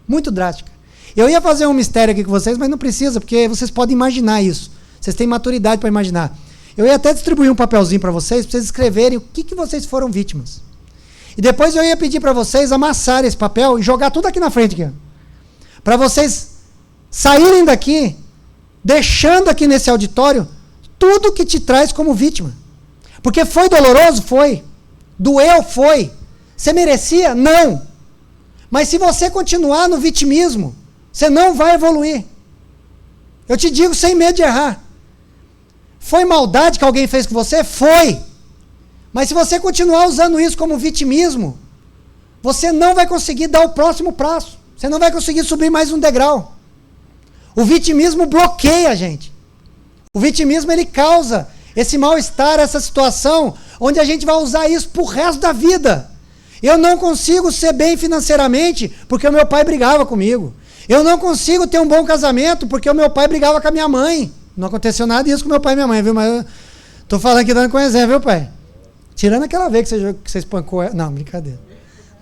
muito drástica. Eu ia fazer um mistério aqui com vocês, mas não precisa, porque vocês podem imaginar isso, vocês têm maturidade para imaginar. Eu ia até distribuir um papelzinho para vocês escreverem o que vocês foram vítimas. E depois eu ia pedir para vocês amassarem esse papel e jogar tudo aqui na frente, para vocês saírem daqui, deixando aqui nesse auditório tudo que te traz como vítima. Porque foi doloroso? Foi. Doeu? Foi. Você merecia? Não. Mas se você continuar no vitimismo, você não vai evoluir. Eu te digo sem medo de errar. Foi maldade que alguém fez com você? Foi. Mas se você continuar usando isso como vitimismo, você não vai conseguir dar o próximo passo. Você não vai conseguir subir mais um degrau. O vitimismo bloqueia a gente. O vitimismo, ele causa esse mal-estar, essa situação, onde a gente vai usar isso pro resto da vida. Eu não consigo ser bem financeiramente porque o meu pai brigava comigo. Eu não consigo ter um bom casamento porque o meu pai brigava com a minha mãe. Não aconteceu nada disso com meu pai e minha mãe, viu? Mas eu tô falando aqui dando com exemplo, viu, pai? Tirando aquela vez que você espancou ela. Não, brincadeira.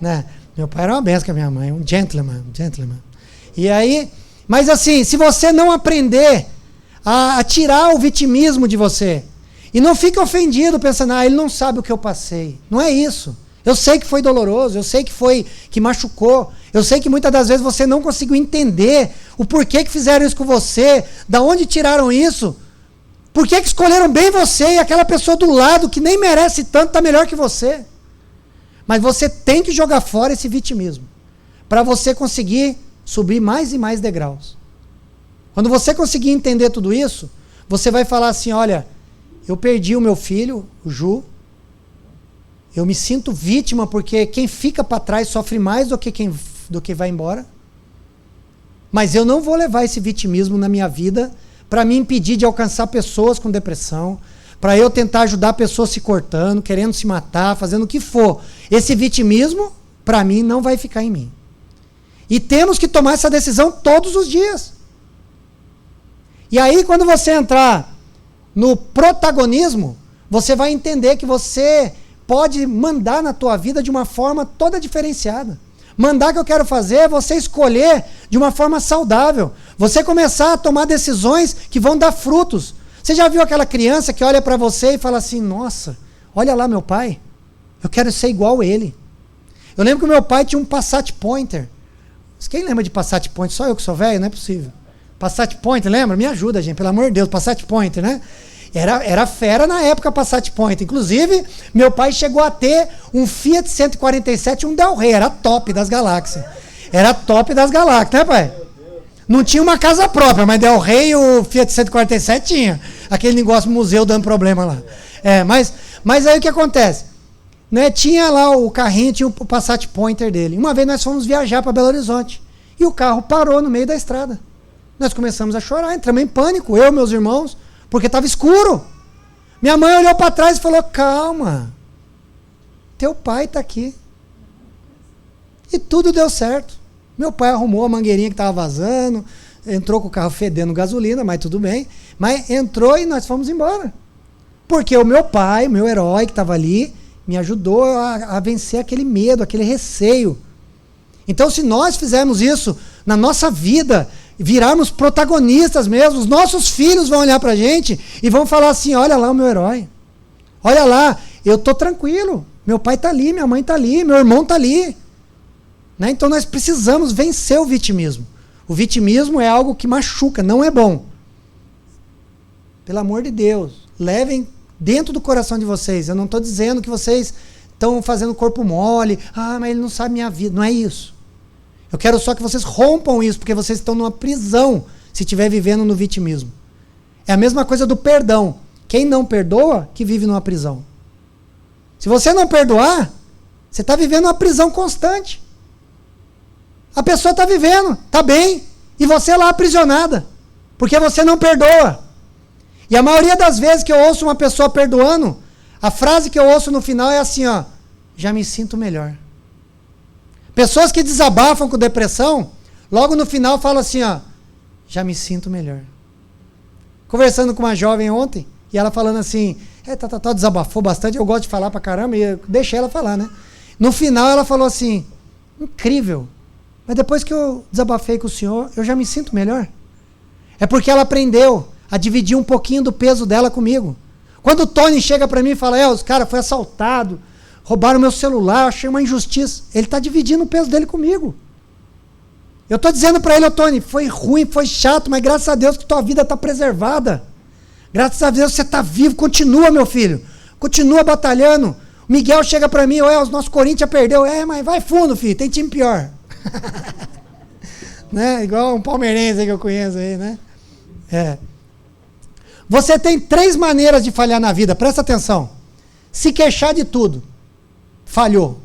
Né? Meu pai era uma benção com a minha mãe, um gentleman. E aí, mas assim, se você não aprender a tirar o vitimismo de você, e não fique ofendido pensando, ele não sabe o que eu passei. Não é isso. Eu sei que foi doloroso, eu sei que machucou, eu sei que muitas das vezes você não conseguiu entender o porquê que fizeram isso com você, da onde tiraram isso, por que escolheram bem você e aquela pessoa do lado que nem merece tanto está melhor que você. Mas você tem que jogar fora esse vitimismo para você conseguir subir mais e mais degraus. Quando você conseguir entender tudo isso, você vai falar assim, olha, eu perdi o meu filho, o Ju, eu me sinto vítima porque quem fica para trás sofre mais do que vai embora. Mas eu não vou levar esse vitimismo na minha vida para me impedir de alcançar pessoas com depressão, para eu tentar ajudar pessoas se cortando, querendo se matar, fazendo o que for. Esse vitimismo, para mim, não vai ficar em mim. E temos que tomar essa decisão todos os dias. E aí, quando você entrar no protagonismo, você vai entender que você pode mandar na tua vida de uma forma toda diferenciada. Mandar que eu quero fazer é você escolher de uma forma saudável. Você começar a tomar decisões que vão dar frutos. Você já viu aquela criança que olha para você e fala assim, nossa, olha lá meu pai, eu quero ser igual a ele. Eu lembro que o meu pai tinha um Passat Pointer. Quem lembra de Passat Pointer? Só eu que sou velho? Não é possível. Passat Pointer, lembra? Me ajuda, gente, pelo amor de Deus, Passat Pointer, né? Era fera na época Passat Pointer. Inclusive, meu pai chegou a ter um Fiat 147 e um Del Rey. Era top das galáxias. Era top das galáxias, né, pai? Não tinha uma casa própria, mas Del Rey e o Fiat 147 tinha. Aquele negócio museu dando problema lá. Mas aí o que acontece? Né, tinha lá o carrinho, tinha o Passat Pointer dele. Uma vez nós fomos viajar para Belo Horizonte. E o carro parou no meio da estrada. Nós começamos a chorar, entramos em pânico, eu e meus irmãos, porque estava escuro. Minha mãe olhou para trás e falou, calma, teu pai está aqui. E tudo deu certo. Meu pai arrumou a mangueirinha que estava vazando, entrou com o carro fedendo gasolina, mas tudo bem. Mas entrou e nós fomos embora. Porque o meu pai, o meu herói que estava ali, me ajudou a vencer aquele medo, aquele receio. Então, se nós fizermos isso na nossa vida, virarmos protagonistas mesmo, os nossos filhos vão olhar para a gente e vão falar assim, olha lá o meu herói. Olha lá, eu estou tranquilo. Meu pai está ali, minha mãe está ali, meu irmão está ali. Né? Então, nós precisamos vencer o vitimismo. O vitimismo é algo que machuca, não é bom. Pelo amor de Deus, levem dentro do coração de vocês. Eu não estou dizendo que vocês estão fazendo corpo mole. Mas ele não sabe minha vida. Não é isso. Eu quero só que vocês rompam isso, porque vocês estão numa prisão se estiver vivendo no vitimismo. É a mesma coisa do perdão. Quem não perdoa, que vive numa prisão. Se você não perdoar, Você está vivendo uma prisão constante. A pessoa está vivendo, está bem, e você lá aprisionada, porque você não perdoa. E a maioria das vezes que eu ouço uma pessoa perdoando, a frase que eu ouço no final é assim, ó, já me sinto melhor. Pessoas que desabafam com depressão, logo no final falam assim, ó, já me sinto melhor. Conversando com uma jovem ontem, e ela falando assim, desabafou bastante, eu gosto de falar pra caramba, e eu deixei ela falar, né? No final ela falou assim, incrível, mas depois que eu desabafei com o senhor, eu já me sinto melhor. É porque ela aprendeu a dividir um pouquinho do peso dela comigo. Quando o Tony chega pra mim e fala, os cara foi assaltado, roubaram meu celular, achei uma injustiça. Ele está dividindo o peso dele comigo. Eu estou dizendo para ele, Tony, foi ruim, foi chato, mas graças a Deus que tua vida está preservada. Graças a Deus você está vivo, continua, meu filho. Continua batalhando. O Miguel chega para mim, o nosso Corinthians perdeu. Mas vai fundo, filho, tem time pior. Né? Igual um palmeirense que eu conheço aí, né? Você tem 3 maneiras de falhar na vida, presta atenção. Se queixar de tudo. Falhou.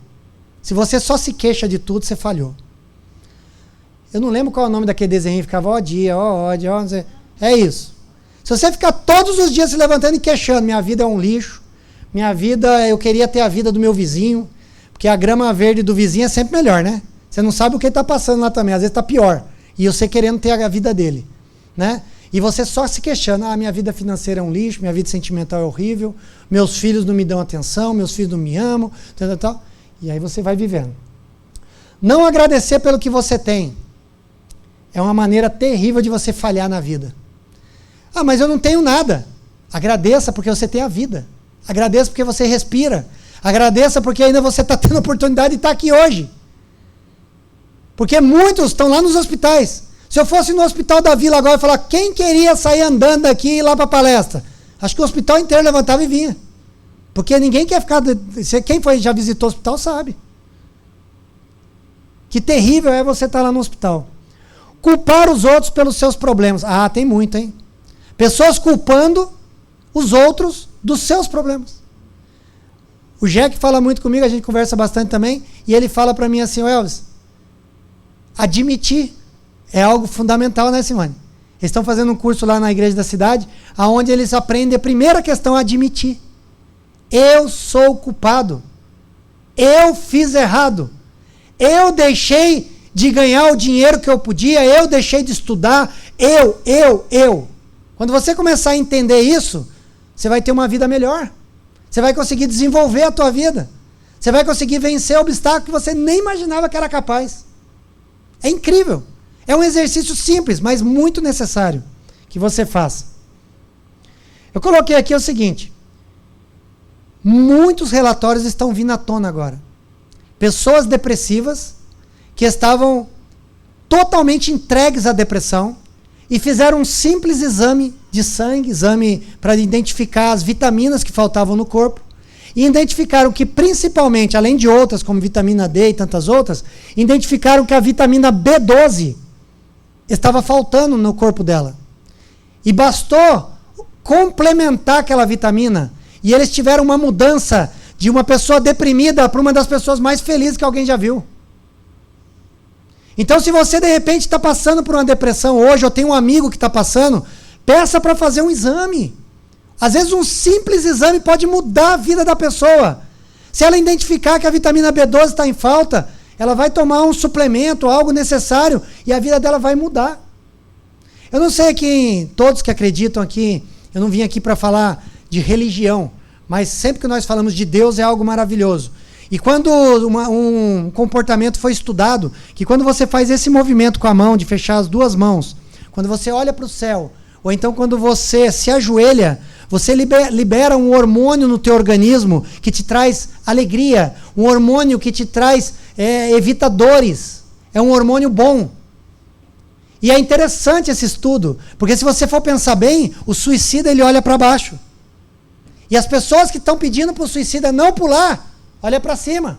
Se você só se queixa de tudo, você falhou. Eu não lembro qual é o nome daquele desenho, ficava ó dia, ó ódio, ó, não sei. É isso. Se você ficar todos os dias se levantando e queixando, minha vida é um lixo, minha vida, eu queria ter a vida do meu vizinho, porque a grama verde do vizinho é sempre melhor, né? Você não sabe o que está passando lá também, às vezes está pior. E você querendo ter a vida dele, né? E você só se queixando, minha vida financeira é um lixo, minha vida sentimental é horrível, meus filhos não me dão atenção, meus filhos não me amam, tal. E aí você vai vivendo. Não agradecer pelo que você tem é uma maneira terrível de você falhar na vida. Mas eu não tenho nada. Agradeça porque você tem a vida. Agradeça porque você respira. Agradeça porque ainda você está tendo a oportunidade de estar aqui hoje. Porque muitos estão lá nos hospitais. Se eu fosse no hospital da vila agora e falar, quem queria sair andando daqui e ir lá para a palestra? Acho que o hospital inteiro levantava e vinha. Porque ninguém quer ficar... Quem já visitou o hospital sabe. Que terrível é você estar lá no hospital. Culpar os outros pelos seus problemas. Tem muito, hein? Pessoas culpando os outros dos seus problemas. O Jack fala muito comigo, a gente conversa bastante também, e ele fala para mim assim, Elvis, admitir é algo fundamental, né, Simone? Eles estão fazendo um curso lá na igreja da cidade, onde eles aprendem a primeira questão, admitir. Eu sou culpado. Eu fiz errado. Eu deixei de ganhar o dinheiro que eu podia, eu deixei de estudar, eu. Quando você começar a entender isso, você vai ter uma vida melhor. Você vai conseguir desenvolver a tua vida. Você vai conseguir vencer obstáculos que você nem imaginava que era capaz. É incrível. É um exercício simples, mas muito necessário que você faça. Eu coloquei aqui o seguinte. Muitos relatórios estão vindo à tona agora. Pessoas depressivas que estavam totalmente entregues à depressão e fizeram um simples exame de sangue, exame para identificar as vitaminas que faltavam no corpo, e identificaram que principalmente, além de outras, como vitamina D e tantas outras, identificaram que a vitamina B12 estava faltando no corpo dela. E bastou complementar aquela vitamina, e eles tiveram uma mudança de uma pessoa deprimida para uma das pessoas mais felizes que alguém já viu. Então, se você de repente está passando por uma depressão hoje, ou tem um amigo que está passando, peça para fazer um exame. Às vezes um simples exame pode mudar a vida da pessoa. Se ela identificar que a vitamina B12 está em falta, ela vai tomar um suplemento, algo necessário, e a vida dela vai mudar. Eu não sei quem, todos que acreditam aqui, eu não vim aqui para falar de religião, mas sempre que nós falamos de Deus é algo maravilhoso. E quando um comportamento foi estudado, que quando você faz esse movimento com a mão, de fechar as duas mãos, quando você olha para o céu, ou então quando você se ajoelha, você libera um hormônio no teu organismo que te traz alegria, um hormônio que te traz evita dores, é um hormônio bom. E é interessante esse estudo, porque se você for pensar bem, o suicida ele olha para baixo. E as pessoas que estão pedindo para o suicida não pular, olha para cima.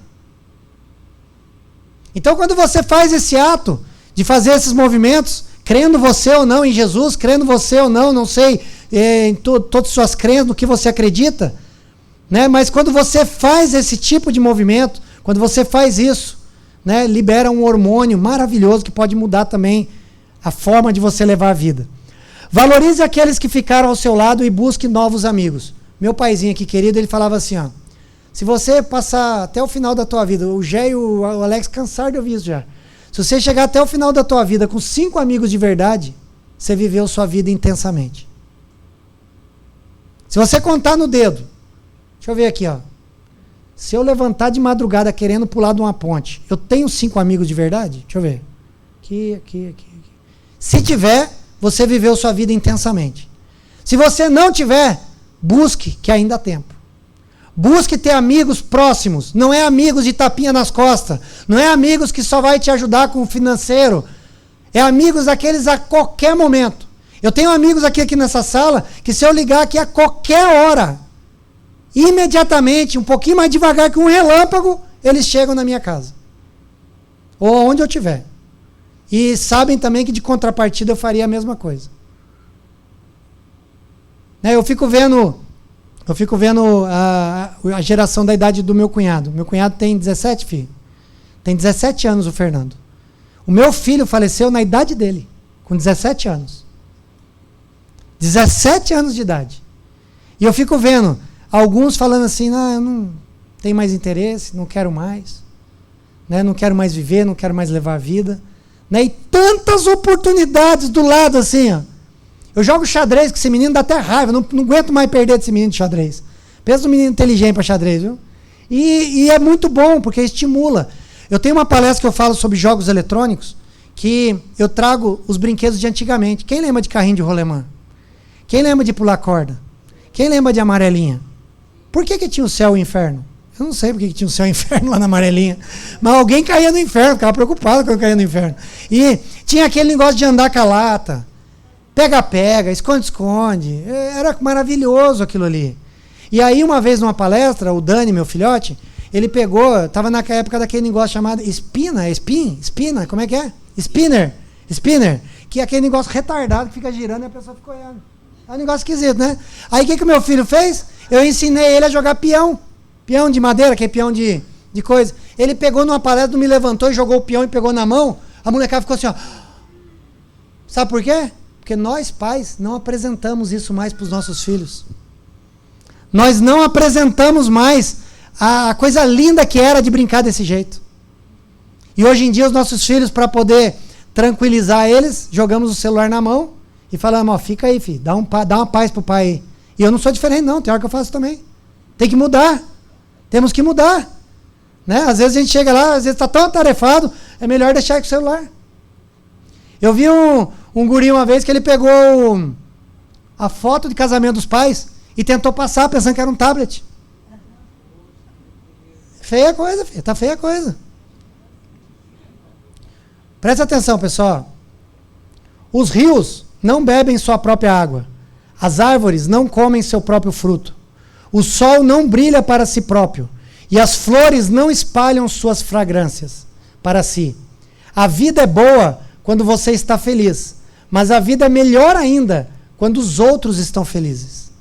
Então quando você faz esse ato de fazer esses movimentos, crendo você ou não em Jesus, crendo você ou não, não sei, em todas as suas crenças, no que você acredita, né? Mas quando você faz esse tipo de movimento, Quando você faz isso, né, libera um hormônio maravilhoso que pode mudar também a forma de você levar a vida. Valorize aqueles que ficaram ao seu lado e busque novos amigos. Meu paizinho aqui querido, ele falava assim, ó, se você passar até o final da tua vida, o Gé e o Alex cansaram de ouvir isso já. Se você chegar até o final da tua vida com 5 amigos de verdade, você viveu sua vida intensamente. Se você contar no dedo, deixa eu ver aqui, ó. Se eu levantar de madrugada querendo pular de uma ponte, eu tenho 5 amigos de verdade? Deixa eu ver. Aqui. Se tiver, você viveu sua vida intensamente. Se você não tiver, busque, que ainda há tempo. Busque ter amigos próximos. Não é amigos de tapinha nas costas. Não é amigos que só vai te ajudar com o financeiro. É amigos daqueles a qualquer momento. Eu tenho amigos aqui nessa sala que se eu ligar aqui a qualquer hora, imediatamente, um pouquinho mais devagar que um relâmpago, eles chegam na minha casa. Ou onde eu estiver. E sabem também que de contrapartida eu faria a mesma coisa. Né, eu fico vendo a geração da idade do meu cunhado. Meu cunhado tem 17 filhos. Tem 17 anos o Fernando. O meu filho faleceu na idade dele, com 17 anos. 17 anos de idade. E eu fico vendo alguns falando assim, eu não tenho mais interesse, não quero mais. Né, não quero mais viver, não quero mais levar a vida. Né, e tantas oportunidades do lado assim, ó. Eu jogo xadrez com esse menino, dá até raiva, não aguento mais perder desse menino de xadrez. Pensa um menino inteligente para xadrez, viu? E é muito bom, porque estimula. Eu tenho uma palestra que eu falo sobre jogos eletrônicos, que eu trago os brinquedos de antigamente. Quem lembra de carrinho de rolemã? Quem lembra de pular corda? Quem lembra de amarelinha? Por que tinha o céu e o inferno? Eu não sei por que tinha o céu e o inferno lá na amarelinha. Mas alguém caía no inferno, ficava preocupado quando caía no inferno. E tinha aquele negócio de andar com a lata. Pega-pega, esconde-esconde. Era maravilhoso aquilo ali. E aí, uma vez numa palestra, o Dani, meu filhote, ele pegou, estava na época daquele negócio chamado espina, como é que é? Spinner, que é aquele negócio retardado que fica girando e a pessoa fica olhando. É um negócio esquisito, né? Aí o que o meu filho fez? Eu ensinei ele a jogar peão de madeira, que é peão de coisa. Ele pegou numa palestra, me levantou e jogou o peão e pegou na mão, a molecada ficou assim, ó. Sabe por quê? Porque nós, pais, não apresentamos isso mais para os nossos filhos. Nós não apresentamos mais a coisa linda que era de brincar desse jeito. E hoje em dia, os nossos filhos, para poder tranquilizar eles, jogamos o celular na mão e falamos, ó, fica aí, filho, dá uma paz pro pai aí. E eu não sou diferente, não, tem hora que eu faço também. Tem que mudar. Temos que mudar. Né? Às vezes a gente chega lá, às vezes está tão atarefado, é melhor deixar aí com o celular. Eu vi um guri uma vez que ele pegou a foto de casamento dos pais e tentou passar pensando que era um tablet. Feia a coisa, filho. Tá feia a coisa. Presta atenção, pessoal. Os rios não bebem sua própria água. As árvores não comem seu próprio fruto. O sol não brilha para si próprio. E as flores não espalham suas fragrâncias para si. A vida é boa quando você está feliz. Mas a vida é melhor ainda quando os outros estão felizes.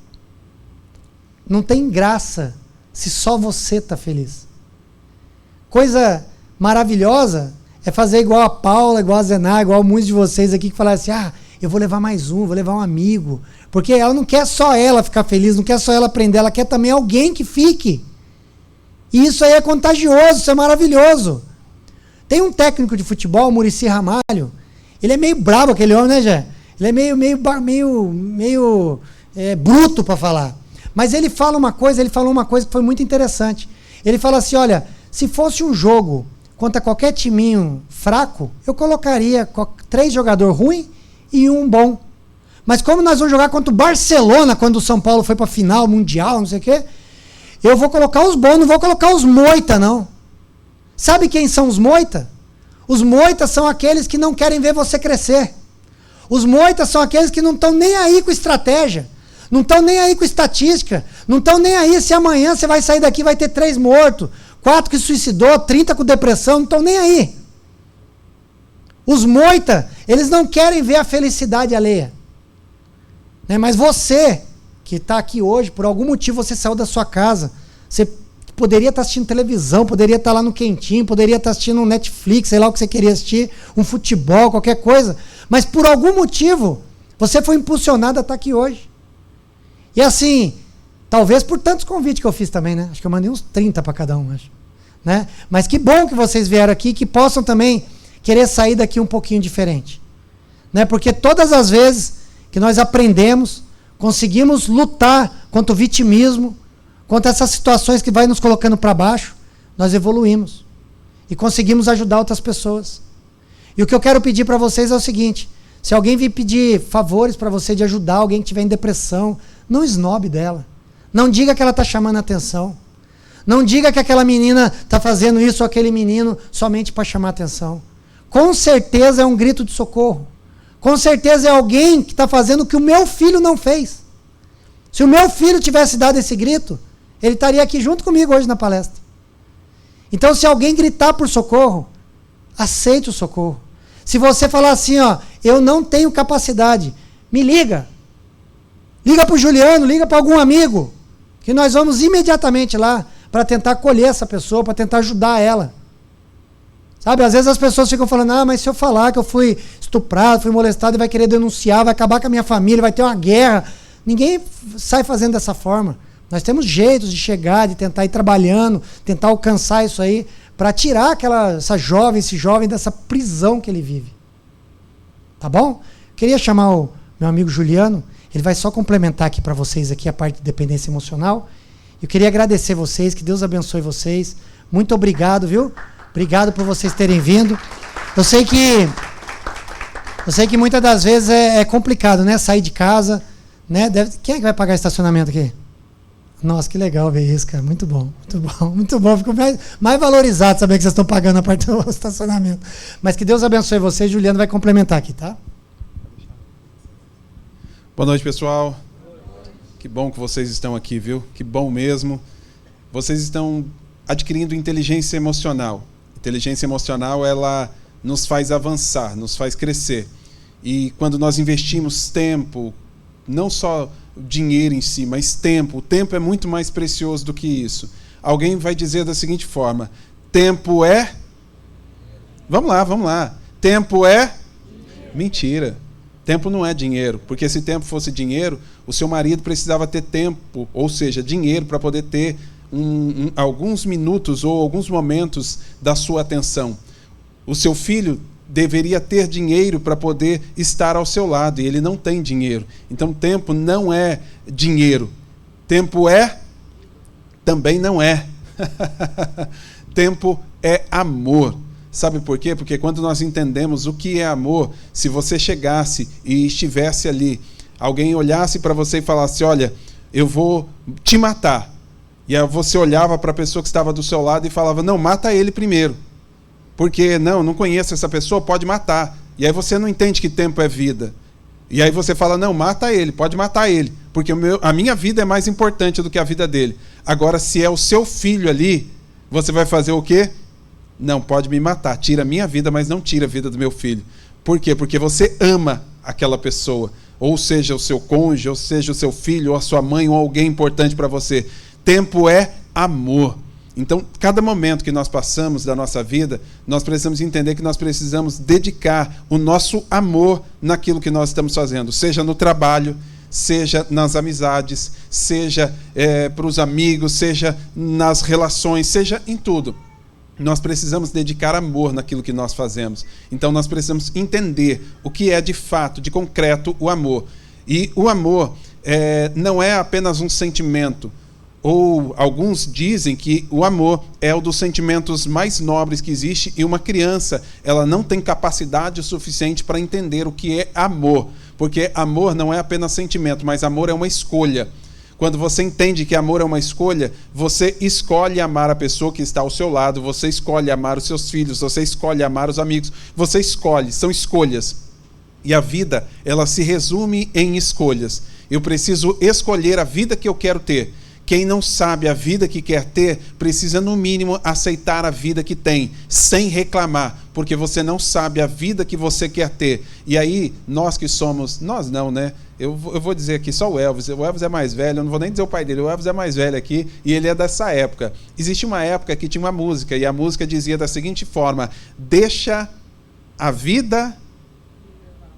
Não tem graça se só você está feliz. Coisa maravilhosa é fazer igual a Paula, igual a Zená, igual muitos de vocês aqui que falaram assim, eu vou levar mais um, vou levar um amigo. Porque ela não quer só ela ficar feliz, não quer só ela aprender, ela quer também alguém que fique. E isso aí é contagioso, isso é maravilhoso. Tem um técnico de futebol, o Muricy Ramalho, ele é meio brabo aquele homem, né, Jé? Ele é meio bruto para falar. Mas ele falou uma coisa que foi muito interessante. Ele fala assim, olha, se fosse um jogo contra qualquer timinho fraco, eu colocaria 3 jogadores ruins e um bom. Mas como nós vamos jogar contra o Barcelona, quando o São Paulo foi para a final mundial, não sei o quê, eu vou colocar os bons, não vou colocar os moita, não. Sabe quem são os moita? Os moitas são aqueles que não querem ver você crescer. Os moitas são aqueles que não estão nem aí com estratégia, não estão nem aí com estatística, não estão nem aí se amanhã você vai sair daqui e vai ter 3 mortos, 4 que suicidou, 30 com depressão, não estão nem aí. Os moita, eles não querem ver a felicidade alheia. Né? Mas você, que está aqui hoje, por algum motivo você saiu da sua casa, você poderia estar assistindo televisão, poderia estar lá no quentinho, poderia estar assistindo um Netflix, sei lá o que você queria assistir, um futebol, qualquer coisa. Mas por algum motivo, você foi impulsionado a estar aqui hoje. E assim, talvez por tantos convites que eu fiz também, né? Acho que eu mandei uns 30 para cada um, acho. Né? Mas que bom que vocês vieram aqui, que possam também querer sair daqui um pouquinho diferente. Né? Porque todas as vezes que nós aprendemos, conseguimos lutar contra o vitimismo, contra essas situações que vai nos colocando para baixo, nós evoluímos. E conseguimos ajudar outras pessoas. E o que eu quero pedir para vocês é o seguinte: se alguém vir pedir favores para você de ajudar alguém que estiver em depressão, não esnobe dela. Não diga que ela está chamando a atenção. Não diga que aquela menina está fazendo isso ou aquele menino somente para chamar a atenção. Com certeza é um grito de socorro. Com certeza é alguém que está fazendo o que o meu filho não fez. Se o meu filho tivesse dado esse grito, ele estaria aqui junto comigo hoje na palestra. Então, se alguém gritar por socorro, aceite o socorro. Se você falar assim, ó, eu não tenho capacidade, me liga. Liga para o Juliano, liga para algum amigo, que nós vamos imediatamente lá para tentar acolher essa pessoa, para tentar ajudar ela. Sabe, às vezes as pessoas ficam falando, mas se eu falar que eu fui estuprado, fui molestado, ele vai querer denunciar, vai acabar com a minha família, vai ter uma guerra. Ninguém sai fazendo dessa forma. Nós temos jeitos de chegar, de tentar ir trabalhando, tentar alcançar isso aí, para tirar esse jovem dessa prisão que ele vive. Tá bom? Queria chamar o meu amigo Juliano, ele vai só complementar aqui para vocês aqui a parte de dependência emocional. Eu queria agradecer vocês, que Deus abençoe vocês. Muito obrigado, viu? Obrigado por vocês terem vindo. Eu sei que muitas das vezes é complicado, né? Sair de casa, né? Quem é que vai pagar estacionamento aqui? Nossa, que legal ver isso, cara. Muito bom, muito bom, muito bom. Fico mais valorizado saber que vocês estão pagando a parte do estacionamento. Mas que Deus abençoe vocês. Juliano vai complementar aqui, tá? Boa noite, pessoal. Que bom que vocês estão aqui, viu? Que bom mesmo. Vocês estão adquirindo inteligência emocional. Inteligência emocional, ela nos faz avançar, nos faz crescer. E quando nós investimos tempo, não só dinheiro em si, mas tempo, o tempo é muito mais precioso do que isso. Alguém vai dizer da seguinte forma: tempo é... Vamos lá. Tempo é... Mentira. Tempo não é dinheiro, porque se tempo fosse dinheiro, o seu marido precisava ter tempo, ou seja, dinheiro para poder ter alguns minutos ou alguns momentos da sua atenção. O seu filho deveria ter dinheiro para poder estar ao seu lado, e ele não tem dinheiro. Então, tempo não é dinheiro. Tempo também não é. Tempo é amor. Sabe por quê? Porque quando nós entendemos o que é amor, se você chegasse e estivesse ali, alguém olhasse para você e falasse, olha, eu vou te matar. E aí você olhava para a pessoa que estava do seu lado e falava, não, mata ele primeiro. Porque, não conheço essa pessoa, pode matar. E aí você não entende que tempo é vida. E aí você fala, não, mata ele, pode matar ele. Porque a minha vida é mais importante do que a vida dele. Agora, se é o seu filho ali, você vai fazer o quê? Não, pode me matar, tira a minha vida, mas não tira a vida do meu filho. Por quê? Porque você ama aquela pessoa. Ou seja, o seu cônjuge, ou seja, o seu filho, ou a sua mãe, ou alguém importante para você. Tempo é amor. Então, cada momento que nós passamos da nossa vida, nós precisamos entender que nós precisamos dedicar o nosso amor naquilo que nós estamos fazendo. Seja no trabalho, seja nas amizades, seja para os amigos, seja nas relações, seja em tudo. Nós precisamos dedicar amor naquilo que nós fazemos. Então, nós precisamos entender o que é de fato, de concreto, o amor. E o amor não é apenas um sentimento. Ou alguns dizem que o amor é um dos sentimentos mais nobres que existe, e uma criança, ela não tem capacidade suficiente para entender o que é amor. Porque amor não é apenas sentimento, mas amor é uma escolha. Quando você entende que amor é uma escolha, você escolhe amar a pessoa que está ao seu lado, você escolhe amar os seus filhos, você escolhe amar os amigos, você escolhe, são escolhas. E a vida, ela se resume em escolhas. Eu preciso escolher a vida que eu quero ter. Quem não sabe a vida que quer ter, precisa no mínimo aceitar a vida que tem, sem reclamar, porque você não sabe a vida que você quer ter. E aí, nós que somos... Nós não, né? Eu vou dizer aqui só o Elvis é mais velho, eu não vou nem dizer o pai dele, o Elvis é mais velho aqui, e ele é dessa época. Existe uma época que tinha uma música, e a música dizia da seguinte forma: deixa a vida...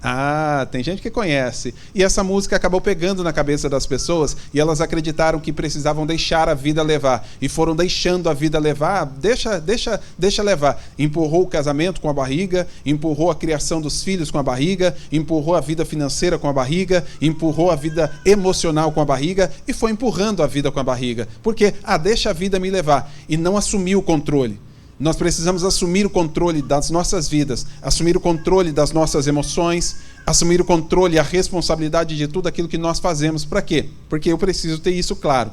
Ah, tem gente que conhece. E essa música acabou pegando na cabeça das pessoas e elas acreditaram que precisavam deixar a vida levar. E foram deixando a vida levar, deixa levar. Empurrou o casamento com a barriga, empurrou a criação dos filhos com a barriga, empurrou a vida financeira com a barriga, empurrou a vida emocional com a barriga e foi empurrando a vida com a barriga. Porque, deixa a vida me levar. E não assumiu o controle. Nós precisamos assumir o controle das nossas vidas, assumir o controle das nossas emoções, assumir o controle e a responsabilidade de tudo aquilo que nós fazemos. Para quê? Porque eu preciso ter isso claro.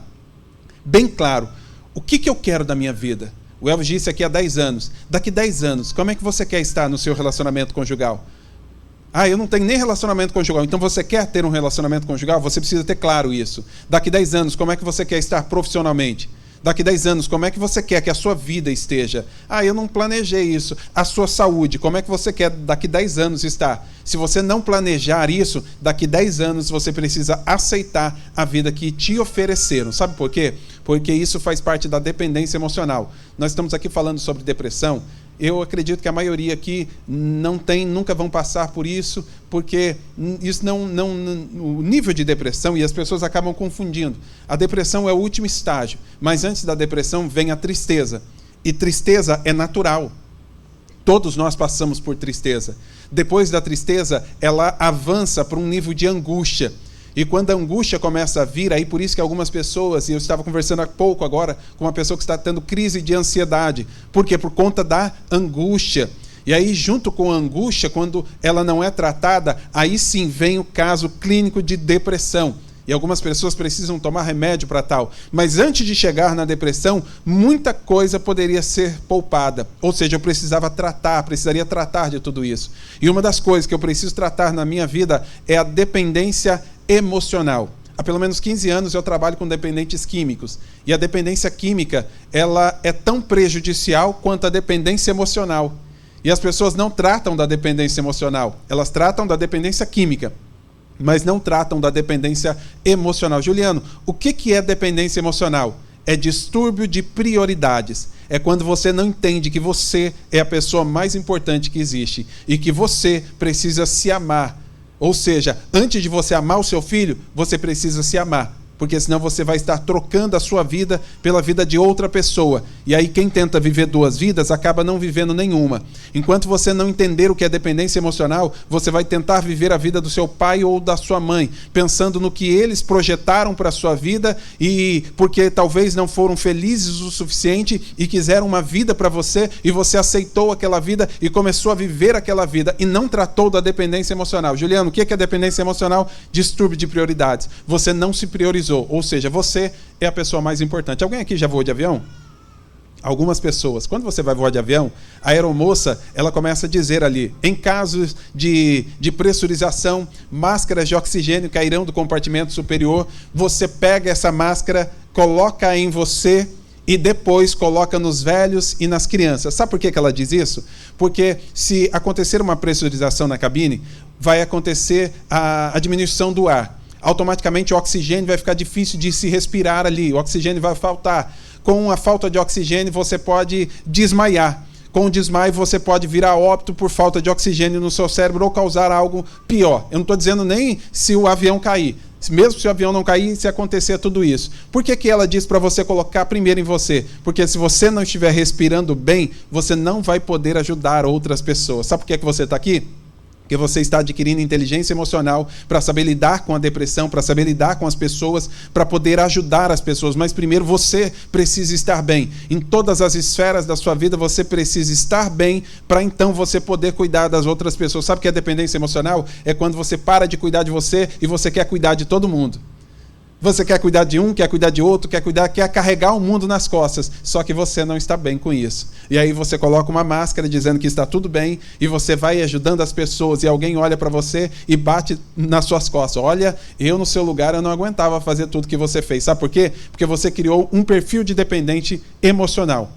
Bem claro. O que eu quero da minha vida? O Elvis disse aqui há 10 anos. Daqui 10 anos, como é que você quer estar no seu relacionamento conjugal? Eu não tenho nem relacionamento conjugal. Então você quer ter um relacionamento conjugal? Você precisa ter claro isso. Daqui 10 anos, como é que você quer estar profissionalmente? Daqui 10 anos, como é que você quer que a sua vida esteja? Eu não planejei isso. A sua saúde, como é que você quer daqui 10 anos estar? Se você não planejar isso, daqui 10 anos você precisa aceitar a vida que te ofereceram. Sabe por quê? Porque isso faz parte da dependência emocional. Nós estamos aqui falando sobre depressão. Eu acredito que a maioria aqui nunca vão passar por isso, porque isso o nível de depressão, e as pessoas acabam confundindo. A depressão é o último estágio, mas antes da depressão vem a tristeza. E tristeza é natural. Todos nós passamos por tristeza. Depois da tristeza, ela avança para um nível de angústia. E quando a angústia começa a vir, aí por isso que algumas pessoas, e eu estava conversando há pouco agora com uma pessoa que está tendo crise de ansiedade. Por quê? Por conta da angústia. E aí, junto com a angústia, quando ela não é tratada, aí sim vem o caso clínico de depressão. E algumas pessoas precisam tomar remédio para tal. Mas antes de chegar na depressão, muita coisa poderia ser poupada. Ou seja, eu precisaria tratar de tudo isso. E uma das coisas que eu preciso tratar na minha vida é a dependência emocional. Há pelo menos 15 anos eu trabalho com dependentes químicos. E a dependência química, ela é tão prejudicial quanto a dependência emocional. E as pessoas não tratam da dependência emocional. Elas tratam da dependência química, mas não tratam da dependência emocional. Juliano, o que é dependência emocional? É distúrbio de prioridades. É quando você não entende que você é a pessoa mais importante que existe e que você precisa se amar. Ou seja, antes de você amar o seu filho, você precisa se amar. Porque senão você vai estar trocando a sua vida pela vida de outra pessoa. E aí quem tenta viver duas vidas acaba não vivendo nenhuma. Enquanto você não entender o que é dependência emocional, você vai tentar viver a vida do seu pai ou da sua mãe, pensando no que eles projetaram para a sua vida e porque talvez não foram felizes o suficiente e quiseram uma vida para você e você aceitou aquela vida e começou a viver aquela vida e não tratou da dependência emocional. Juliano, o que é dependência emocional? Distúrbio de prioridades. Você não se priorizou. Ou seja, você é a pessoa mais importante. Alguém aqui já voou de avião? Algumas pessoas. Quando você vai voar de avião, a aeromoça, ela começa a dizer ali, em casos de pressurização, máscaras de oxigênio cairão do compartimento superior, você pega essa máscara, coloca em você e depois coloca nos velhos e nas crianças. Sabe por que ela diz isso? Porque se acontecer uma pressurização na cabine, vai acontecer a diminuição do ar. Automaticamente o oxigênio vai ficar difícil de se respirar ali, o oxigênio vai faltar. Com a falta de oxigênio você pode desmaiar. Com o desmaio você pode vir a óbito por falta de oxigênio no seu cérebro ou causar algo pior. Eu não estou dizendo nem se o avião cair. Mesmo se o avião não cair, se acontecer tudo isso. Por que ela diz para você colocar primeiro em você? Porque se você não estiver respirando bem, você não vai poder ajudar outras pessoas. Sabe por que você está aqui? Porque você está adquirindo inteligência emocional para saber lidar com a depressão, para saber lidar com as pessoas, para poder ajudar as pessoas. Mas primeiro você precisa estar bem. Em todas as esferas da sua vida você precisa estar bem para então você poder cuidar das outras pessoas. Sabe o que é dependência emocional? É quando você para de cuidar de você e você quer cuidar de todo mundo. Você quer cuidar de um, quer cuidar de outro, quer carregar o mundo nas costas, só que você não está bem com isso. E aí você coloca uma máscara dizendo que está tudo bem, e você vai ajudando as pessoas, e alguém olha para você e bate nas suas costas. Olha, eu no seu lugar eu não aguentava fazer tudo que você fez. Sabe por quê? Porque você criou um perfil de dependente emocional.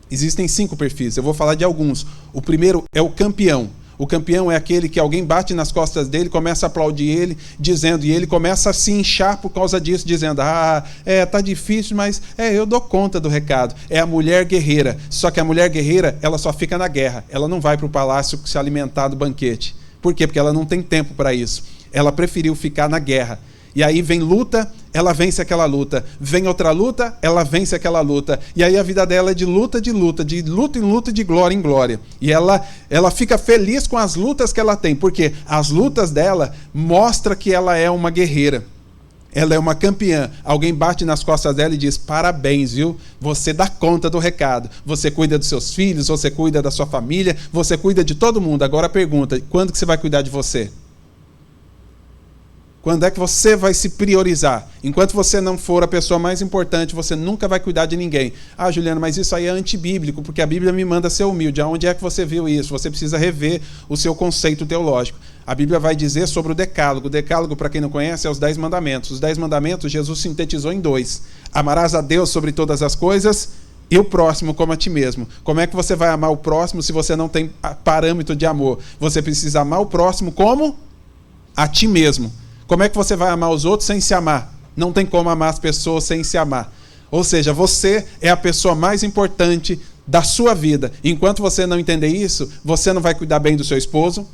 Existem 5 perfis, eu vou falar de alguns. O primeiro é o campeão. O campeão é aquele que alguém bate nas costas dele, começa a aplaudir ele, dizendo, e ele começa a se inchar por causa disso, dizendo, tá difícil, mas eu dou conta do recado. É a mulher guerreira. Só que a mulher guerreira, ela só fica na guerra. Ela não vai para o palácio se alimentar do banquete. Por quê? Porque ela não tem tempo para isso. Ela preferiu ficar na guerra. E aí vem luta, ela vence aquela luta. Vem outra luta, ela vence aquela luta. E aí a vida dela é de luta em luta, de glória em glória. E ela fica feliz com as lutas que ela tem, porque as lutas dela mostram que ela é uma guerreira. Ela é uma campeã. Alguém bate nas costas dela e diz, parabéns, viu? Você dá conta do recado. Você cuida dos seus filhos, você cuida da sua família, você cuida de todo mundo. Agora a pergunta, quando que você vai cuidar de você? Quando é que você vai se priorizar? Enquanto você não for a pessoa mais importante, você nunca vai cuidar de ninguém. Juliano, mas isso aí é antibíblico, porque a Bíblia me manda ser humilde. Aonde é que você viu isso? Você precisa rever o seu conceito teológico. A Bíblia vai dizer sobre o decálogo. O decálogo, para quem não conhece, é os 10 mandamentos. Os 10 mandamentos, Jesus sintetizou em 2. Amarás a Deus sobre todas as coisas e o próximo como a ti mesmo. Como é que você vai amar o próximo se você não tem parâmetro de amor? Você precisa amar o próximo como a ti mesmo. Como é que você vai amar os outros sem se amar? Não tem como amar as pessoas sem se amar. Ou seja, você é a pessoa mais importante da sua vida. Enquanto você não entender isso, você não vai cuidar bem do seu esposo,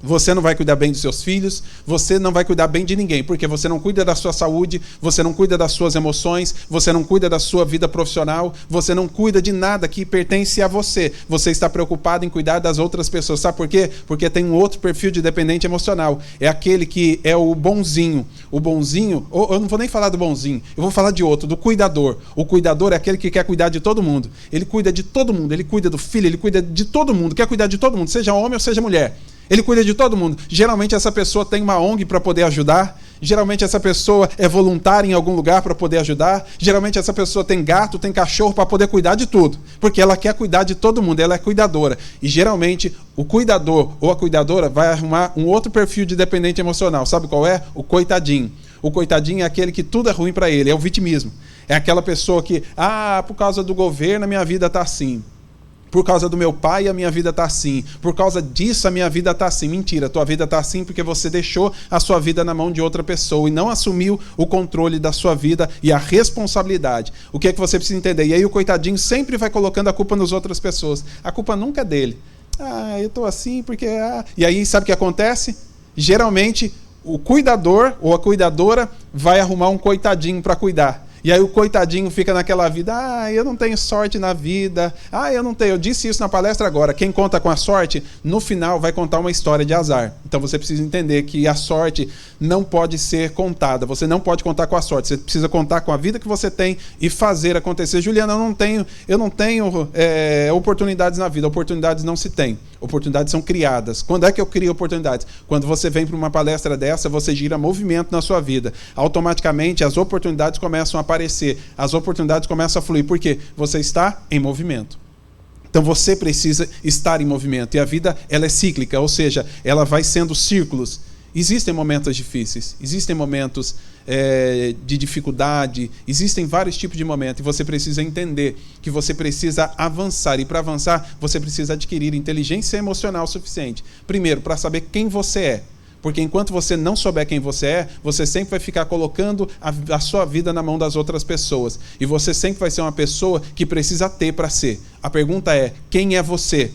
você não vai cuidar bem dos seus filhos, você não vai cuidar bem de ninguém, porque você não cuida da sua saúde, você não cuida das suas emoções, você não cuida da sua vida profissional, você não cuida de nada que pertence a você. Você está preocupado em cuidar das outras pessoas. Sabe por quê? Porque tem um outro perfil de dependente emocional. É aquele que é o bonzinho. O bonzinho, eu não vou nem falar do bonzinho, eu vou falar de outro, do cuidador. O cuidador é aquele que quer cuidar de todo mundo. Ele cuida de todo mundo, ele cuida do filho, ele cuida de todo mundo, quer cuidar de todo mundo, seja homem ou seja mulher. Ele cuida de todo mundo. Geralmente essa pessoa tem uma ONG para poder ajudar. Geralmente essa pessoa é voluntária em algum lugar para poder ajudar. Geralmente essa pessoa tem gato, tem cachorro para poder cuidar de tudo. Porque ela quer cuidar de todo mundo, ela é cuidadora. E geralmente o cuidador ou a cuidadora vai arrumar um outro perfil de dependente emocional. Sabe qual é? O coitadinho. O coitadinho é aquele que tudo é ruim para ele, é o vitimismo. É aquela pessoa que, por causa do governo a minha vida está assim. Por causa do meu pai, a minha vida está assim. Por causa disso, a minha vida está assim. Mentira, tua vida está assim porque você deixou a sua vida na mão de outra pessoa e não assumiu o controle da sua vida e a responsabilidade. O que é que você precisa entender? E aí o coitadinho sempre vai colocando a culpa nas outras pessoas. A culpa nunca é dele. Eu estou assim porque... E aí, sabe o que acontece? Geralmente, o cuidador ou a cuidadora vai arrumar um coitadinho para cuidar. E aí o coitadinho fica naquela vida, eu não tenho sorte na vida, eu não tenho. Eu disse isso na palestra agora, quem conta com a sorte, no final vai contar uma história de azar. Então você precisa entender que a sorte não pode ser contada, você não pode contar com a sorte, você precisa contar com a vida que você tem e fazer acontecer. Juliana, eu não tenho oportunidades na vida, oportunidades não se tem, oportunidades são criadas. Quando é que eu crio oportunidades? Quando você vem para uma palestra dessa, você gira movimento na sua vida, automaticamente as oportunidades começam a aparecer, as oportunidades começam a fluir, porque você está em movimento. Então você precisa estar em movimento, e a vida ela é cíclica, ou seja, ela vai sendo círculos. Existem momentos difíceis, existem momentos de dificuldade, existem vários tipos de momentos, e você precisa entender que você precisa avançar, e para avançar você precisa adquirir inteligência emocional suficiente, primeiro, para saber quem você é. Porque enquanto você não souber quem você é, você sempre vai ficar colocando a sua vida na mão das outras pessoas. E você sempre vai ser uma pessoa que precisa ter para ser. A pergunta é, quem é você?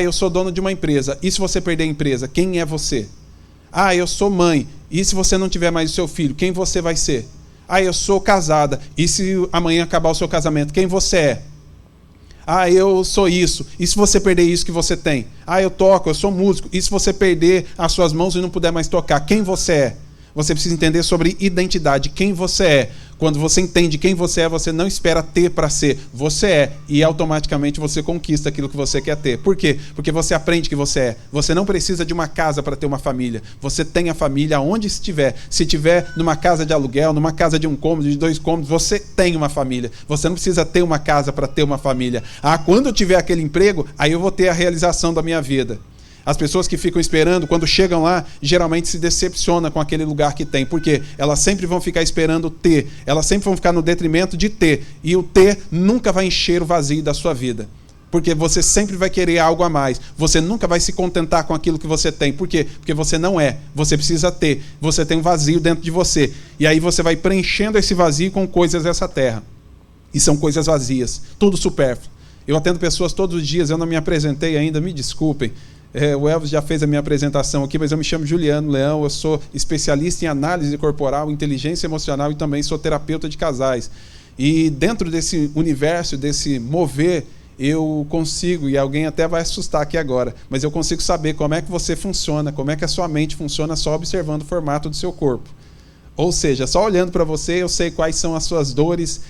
Eu sou dono de uma empresa. E se você perder a empresa, quem é você? Eu sou mãe. E se você não tiver mais o seu filho, quem você vai ser? Eu sou casada. E se amanhã acabar o seu casamento, quem você é? Eu sou isso. E se você perder isso que você tem? Eu toco, eu sou músico. E se você perder as suas mãos e não puder mais tocar? Quem você é? Você precisa entender sobre identidade. Quem você é? Quando você entende quem você é, você não espera ter para ser. Você é, e automaticamente você conquista aquilo que você quer ter. Por quê? Porque você aprende que você é. Você não precisa de uma casa para ter uma família. Você tem a família onde estiver. Se estiver numa casa de aluguel, numa casa de 1 cômodo, de 2 cômodos, você tem uma família. Você não precisa ter uma casa para ter uma família. Quando eu tiver aquele emprego, aí eu vou ter a realização da minha vida. As pessoas que ficam esperando, quando chegam lá, geralmente se decepcionam com aquele lugar que tem. Por quê? Elas sempre vão ficar esperando ter. Elas sempre vão ficar no detrimento de ter. E o ter nunca vai encher o vazio da sua vida. Porque você sempre vai querer algo a mais. Você nunca vai se contentar com aquilo que você tem. Por quê? Porque você não é. Você precisa ter. Você tem um vazio dentro de você. E aí você vai preenchendo esse vazio com coisas dessa terra. E são coisas vazias. Tudo supérfluo. Eu atendo pessoas todos os dias. Eu não me apresentei ainda. Me desculpem. O Elvis já fez a minha apresentação aqui, mas eu me chamo Juliano Leão, eu sou especialista em análise corporal, inteligência emocional e também sou terapeuta de casais. E dentro desse universo, desse mover, eu consigo, e alguém até vai assustar aqui agora, mas eu consigo saber como é que você funciona, como é que a sua mente funciona só observando o formato do seu corpo. Ou seja, só olhando para você, eu sei quais são as suas dores,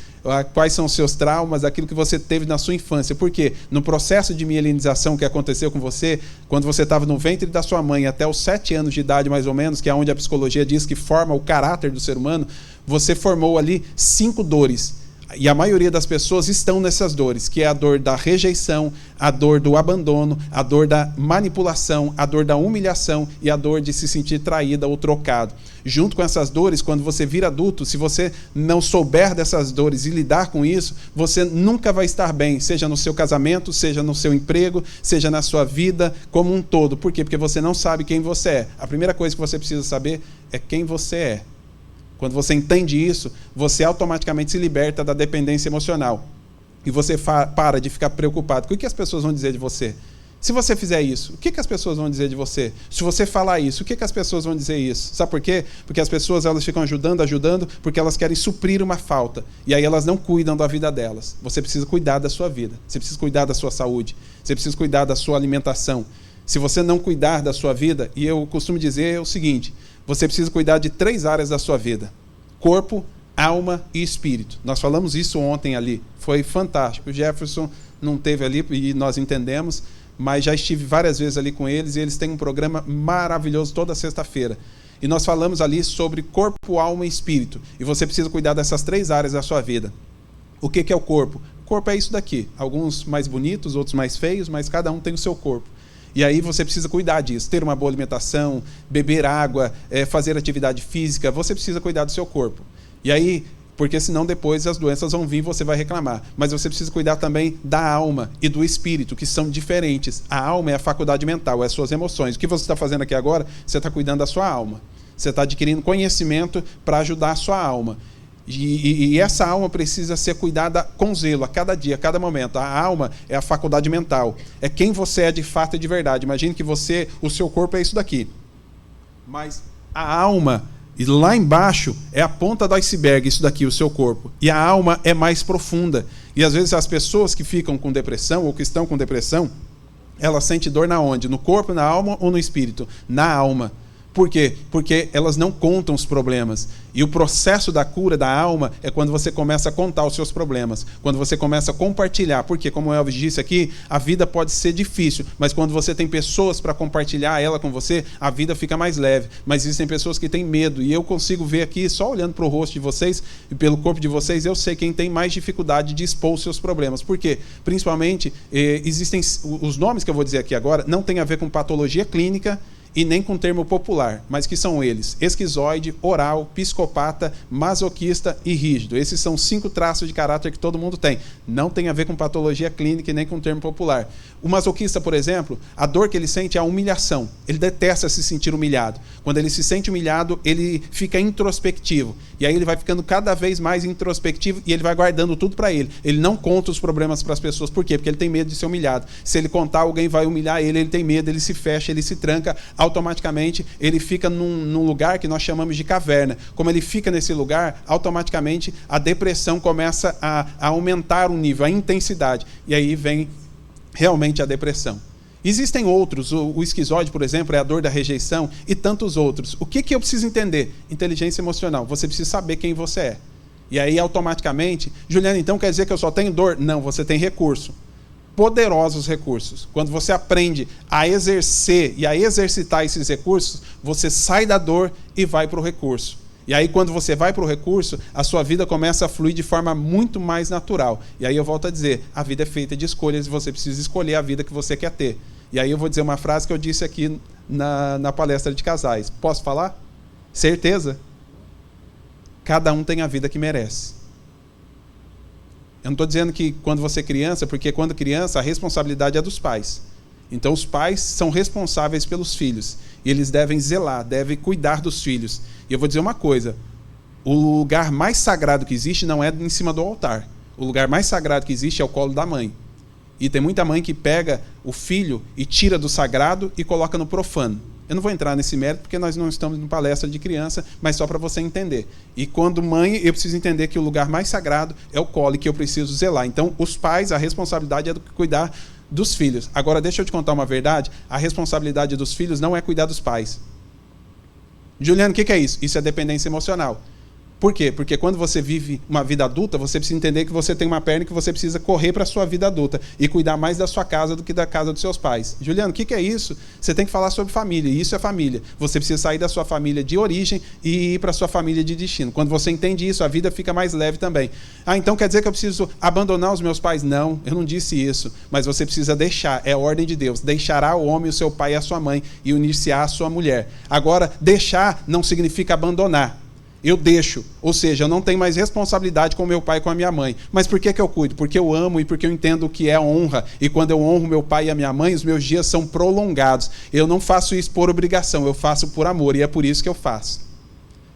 quais são os seus traumas, aquilo que você teve na sua infância. Por quê? No processo de mielinização que aconteceu com você, quando você estava no ventre da sua mãe até os 7 anos de idade, mais ou menos, que é onde a psicologia diz que forma o caráter do ser humano, você formou ali 5 dores. E a maioria das pessoas estão nessas dores, que é a dor da rejeição, a dor do abandono, a dor da manipulação, a dor da humilhação e a dor de se sentir traída ou trocado. Junto com essas dores, quando você vira adulto, se você não souber dessas dores e lidar com isso, você nunca vai estar bem, seja no seu casamento, seja no seu emprego, seja na sua vida como um todo. Por quê? Porque você não sabe quem você é. A primeira coisa que você precisa saber é quem você é. Quando você entende isso, você automaticamente se liberta da dependência emocional. E você para de ficar preocupado com o que as pessoas vão dizer de você. Se você fizer isso, o que as pessoas vão dizer de você? Se você falar isso, o que as pessoas vão dizer isso? Sabe por quê? Porque as pessoas elas ficam ajudando, porque elas querem suprir uma falta. E aí elas não cuidam da vida delas. Você precisa cuidar da sua vida. Você precisa cuidar da sua saúde. Você precisa cuidar da sua alimentação. Se você não cuidar da sua vida, e eu costumo dizer o seguinte, você precisa cuidar de 3 áreas da sua vida. Corpo, alma e espírito. Nós falamos isso ontem ali. Foi fantástico. O Jefferson não esteve ali e nós entendemos, mas já estive várias vezes ali com eles e eles têm um programa maravilhoso toda sexta-feira. E nós falamos ali sobre corpo, alma e espírito. E você precisa cuidar dessas 3 áreas da sua vida. O que é o corpo? O corpo é isso daqui. Alguns mais bonitos, outros mais feios, mas cada um tem o seu corpo. E aí você precisa cuidar disso, ter uma boa alimentação, beber água, fazer atividade física, você precisa cuidar do seu corpo. E aí, porque senão depois as doenças vão vir e você vai reclamar. Mas você precisa cuidar também da alma e do espírito, que são diferentes. A alma é a faculdade mental, é as suas emoções. O que você está fazendo aqui agora? Você está cuidando da sua alma. Você está adquirindo conhecimento para ajudar a sua alma. E essa alma precisa ser cuidada com zelo, a cada dia, a cada momento. A alma é a faculdade mental. É quem você é de fato e de verdade. Imagine que o seu corpo é isso daqui. Mas a alma, e lá embaixo, é a ponta do iceberg, isso daqui, o seu corpo. E a alma é mais profunda. E às vezes as pessoas que ficam com depressão, ou que estão com depressão, elas sentem dor na onde? No corpo, na alma ou no espírito? Na alma. Por quê? Porque elas não contam os problemas. E o processo da cura da alma é quando você começa a contar os seus problemas. Quando você começa a compartilhar. Porque, como o Elvis disse aqui, a vida pode ser difícil. Mas quando você tem pessoas para compartilhar ela com você, a vida fica mais leve. Mas existem pessoas que têm medo. E eu consigo ver aqui, só olhando para o rosto de vocês e pelo corpo de vocês, eu sei quem tem mais dificuldade de expor os seus problemas. Por quê? Principalmente, existem os nomes que eu vou dizer aqui agora, não tem a ver com patologia clínica, e nem com termo popular, mas que são eles: esquizoide, oral, psicopata, masoquista e rígido. Esses são 5 traços de caráter que todo mundo tem. Não tem a ver com patologia clínica e nem com termo popular. O masoquista, por exemplo, a dor que ele sente é a humilhação. Ele detesta se sentir humilhado. Quando ele se sente humilhado, ele fica introspectivo. E aí ele vai ficando cada vez mais introspectivo e ele vai guardando tudo para ele. Ele não conta os problemas para as pessoas. Por quê? Porque ele tem medo de ser humilhado. Se ele contar, alguém vai humilhar ele, ele tem medo, ele se fecha, ele se tranca. Automaticamente ele fica num lugar que nós chamamos de caverna. Como ele fica nesse lugar, automaticamente a depressão começa a aumentar o nível, a intensidade. E aí vem realmente a depressão. Existem outros, o esquizoide, por exemplo, é a dor da rejeição e tantos outros. O que eu preciso entender? Inteligência emocional. Você precisa saber quem você é. E aí, automaticamente, Juliano, então quer dizer que eu só tenho dor? Não, você tem recurso. Poderosos recursos. Quando você aprende a exercer e a exercitar esses recursos, você sai da dor e vai para o recurso. E aí, quando você vai para o recurso, a sua vida começa a fluir de forma muito mais natural. E aí eu volto a dizer, a vida é feita de escolhas e você precisa escolher a vida que você quer ter. E aí eu vou dizer uma frase que eu disse aqui na palestra de casais. Posso falar? Certeza? Cada um tem a vida que merece. Eu não estou dizendo que quando você é criança, porque quando criança a responsabilidade é dos pais. Então os pais são responsáveis pelos filhos. E eles devem zelar, devem cuidar dos filhos. E eu vou dizer uma coisa, o lugar mais sagrado que existe não é em cima do altar. O lugar mais sagrado que existe é o colo da mãe. E tem muita mãe que pega o filho e tira do sagrado e coloca no profano. Eu não vou entrar nesse mérito porque nós não estamos em palestra de criança, mas só para você entender. E quando mãe, eu preciso entender que o lugar mais sagrado é o colo e que eu preciso zelar. Então, os pais, a responsabilidade é do cuidar dos filhos. Agora, deixa eu te contar uma verdade. A responsabilidade dos filhos não é cuidar dos pais. Juliano, o que é isso? Isso é dependência emocional. Por quê? Porque quando você vive uma vida adulta, você precisa entender que você tem uma perna e que você precisa correr para a sua vida adulta e cuidar mais da sua casa do que da casa dos seus pais. Juliano, o que é isso? Você tem que falar sobre família, e isso é família. Você precisa sair da sua família de origem e ir para a sua família de destino. Quando você entende isso, a vida fica mais leve também. Ah, então quer dizer que eu preciso abandonar os meus pais? Não, eu não disse isso. Mas você precisa deixar, é a ordem de Deus. Deixará o homem, o seu pai e a sua mãe e unir-se-á a sua mulher. Agora, deixar não significa abandonar. Eu deixo, ou seja, eu não tenho mais responsabilidade com meu pai e com a minha mãe. Mas por que eu cuido? Porque eu amo e porque eu entendo o que é honra. E quando eu honro meu pai e a minha mãe, os meus dias são prolongados. Eu não faço isso por obrigação, eu faço por amor. E é por isso que eu faço.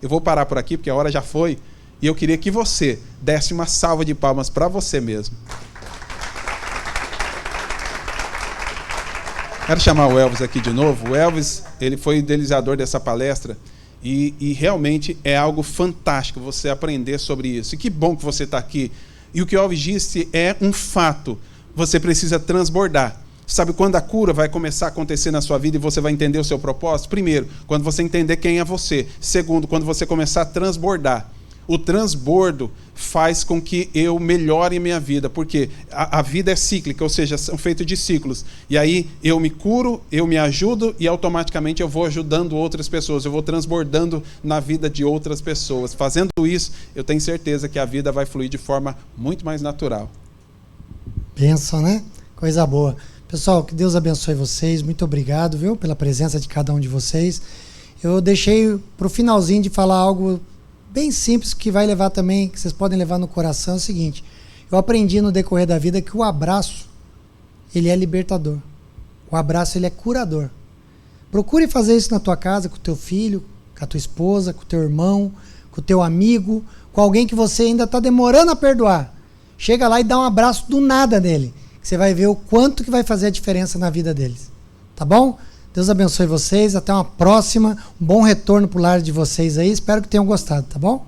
Eu vou parar por aqui, porque a hora já foi. E eu queria que você desse uma salva de palmas para você mesmo. Quero chamar o Elvis aqui de novo. O Elvis, ele foi o idealizador dessa palestra. E realmente é algo fantástico você aprender sobre isso. E que bom que você está aqui. E o que o Elvis disse é um fato. Você precisa transbordar. Sabe quando a cura vai começar a acontecer na sua vida e você vai entender o seu propósito? Primeiro, quando você entender quem é você. Segundo, quando você começar a transbordar. O transbordo faz com que eu melhore minha vida, porque a vida é cíclica, ou seja, são feitos de ciclos. E aí eu me curo, eu me ajudo e automaticamente eu vou ajudando outras pessoas, eu vou transbordando na vida de outras pessoas. Fazendo isso, eu tenho certeza que a vida vai fluir de forma muito mais natural. Bênção, né? Coisa boa. Pessoal, que Deus abençoe vocês. Muito obrigado, viu, pela presença de cada um de vocês. Eu deixei para o finalzinho de falar algo bem simples, que vai levar também, que vocês podem levar no coração, é o seguinte: eu aprendi no decorrer da vida que o abraço, ele é libertador. O abraço, ele é curador. Procure fazer isso na tua casa, com o teu filho, com a tua esposa, com o teu irmão, com o teu amigo, com alguém que você ainda está demorando a perdoar. Chega lá e dá um abraço do nada nele, que você vai ver o quanto que vai fazer a diferença na vida deles. Tá bom? Deus abençoe vocês, até uma próxima, um bom retorno pro lar de vocês aí, espero que tenham gostado, tá bom?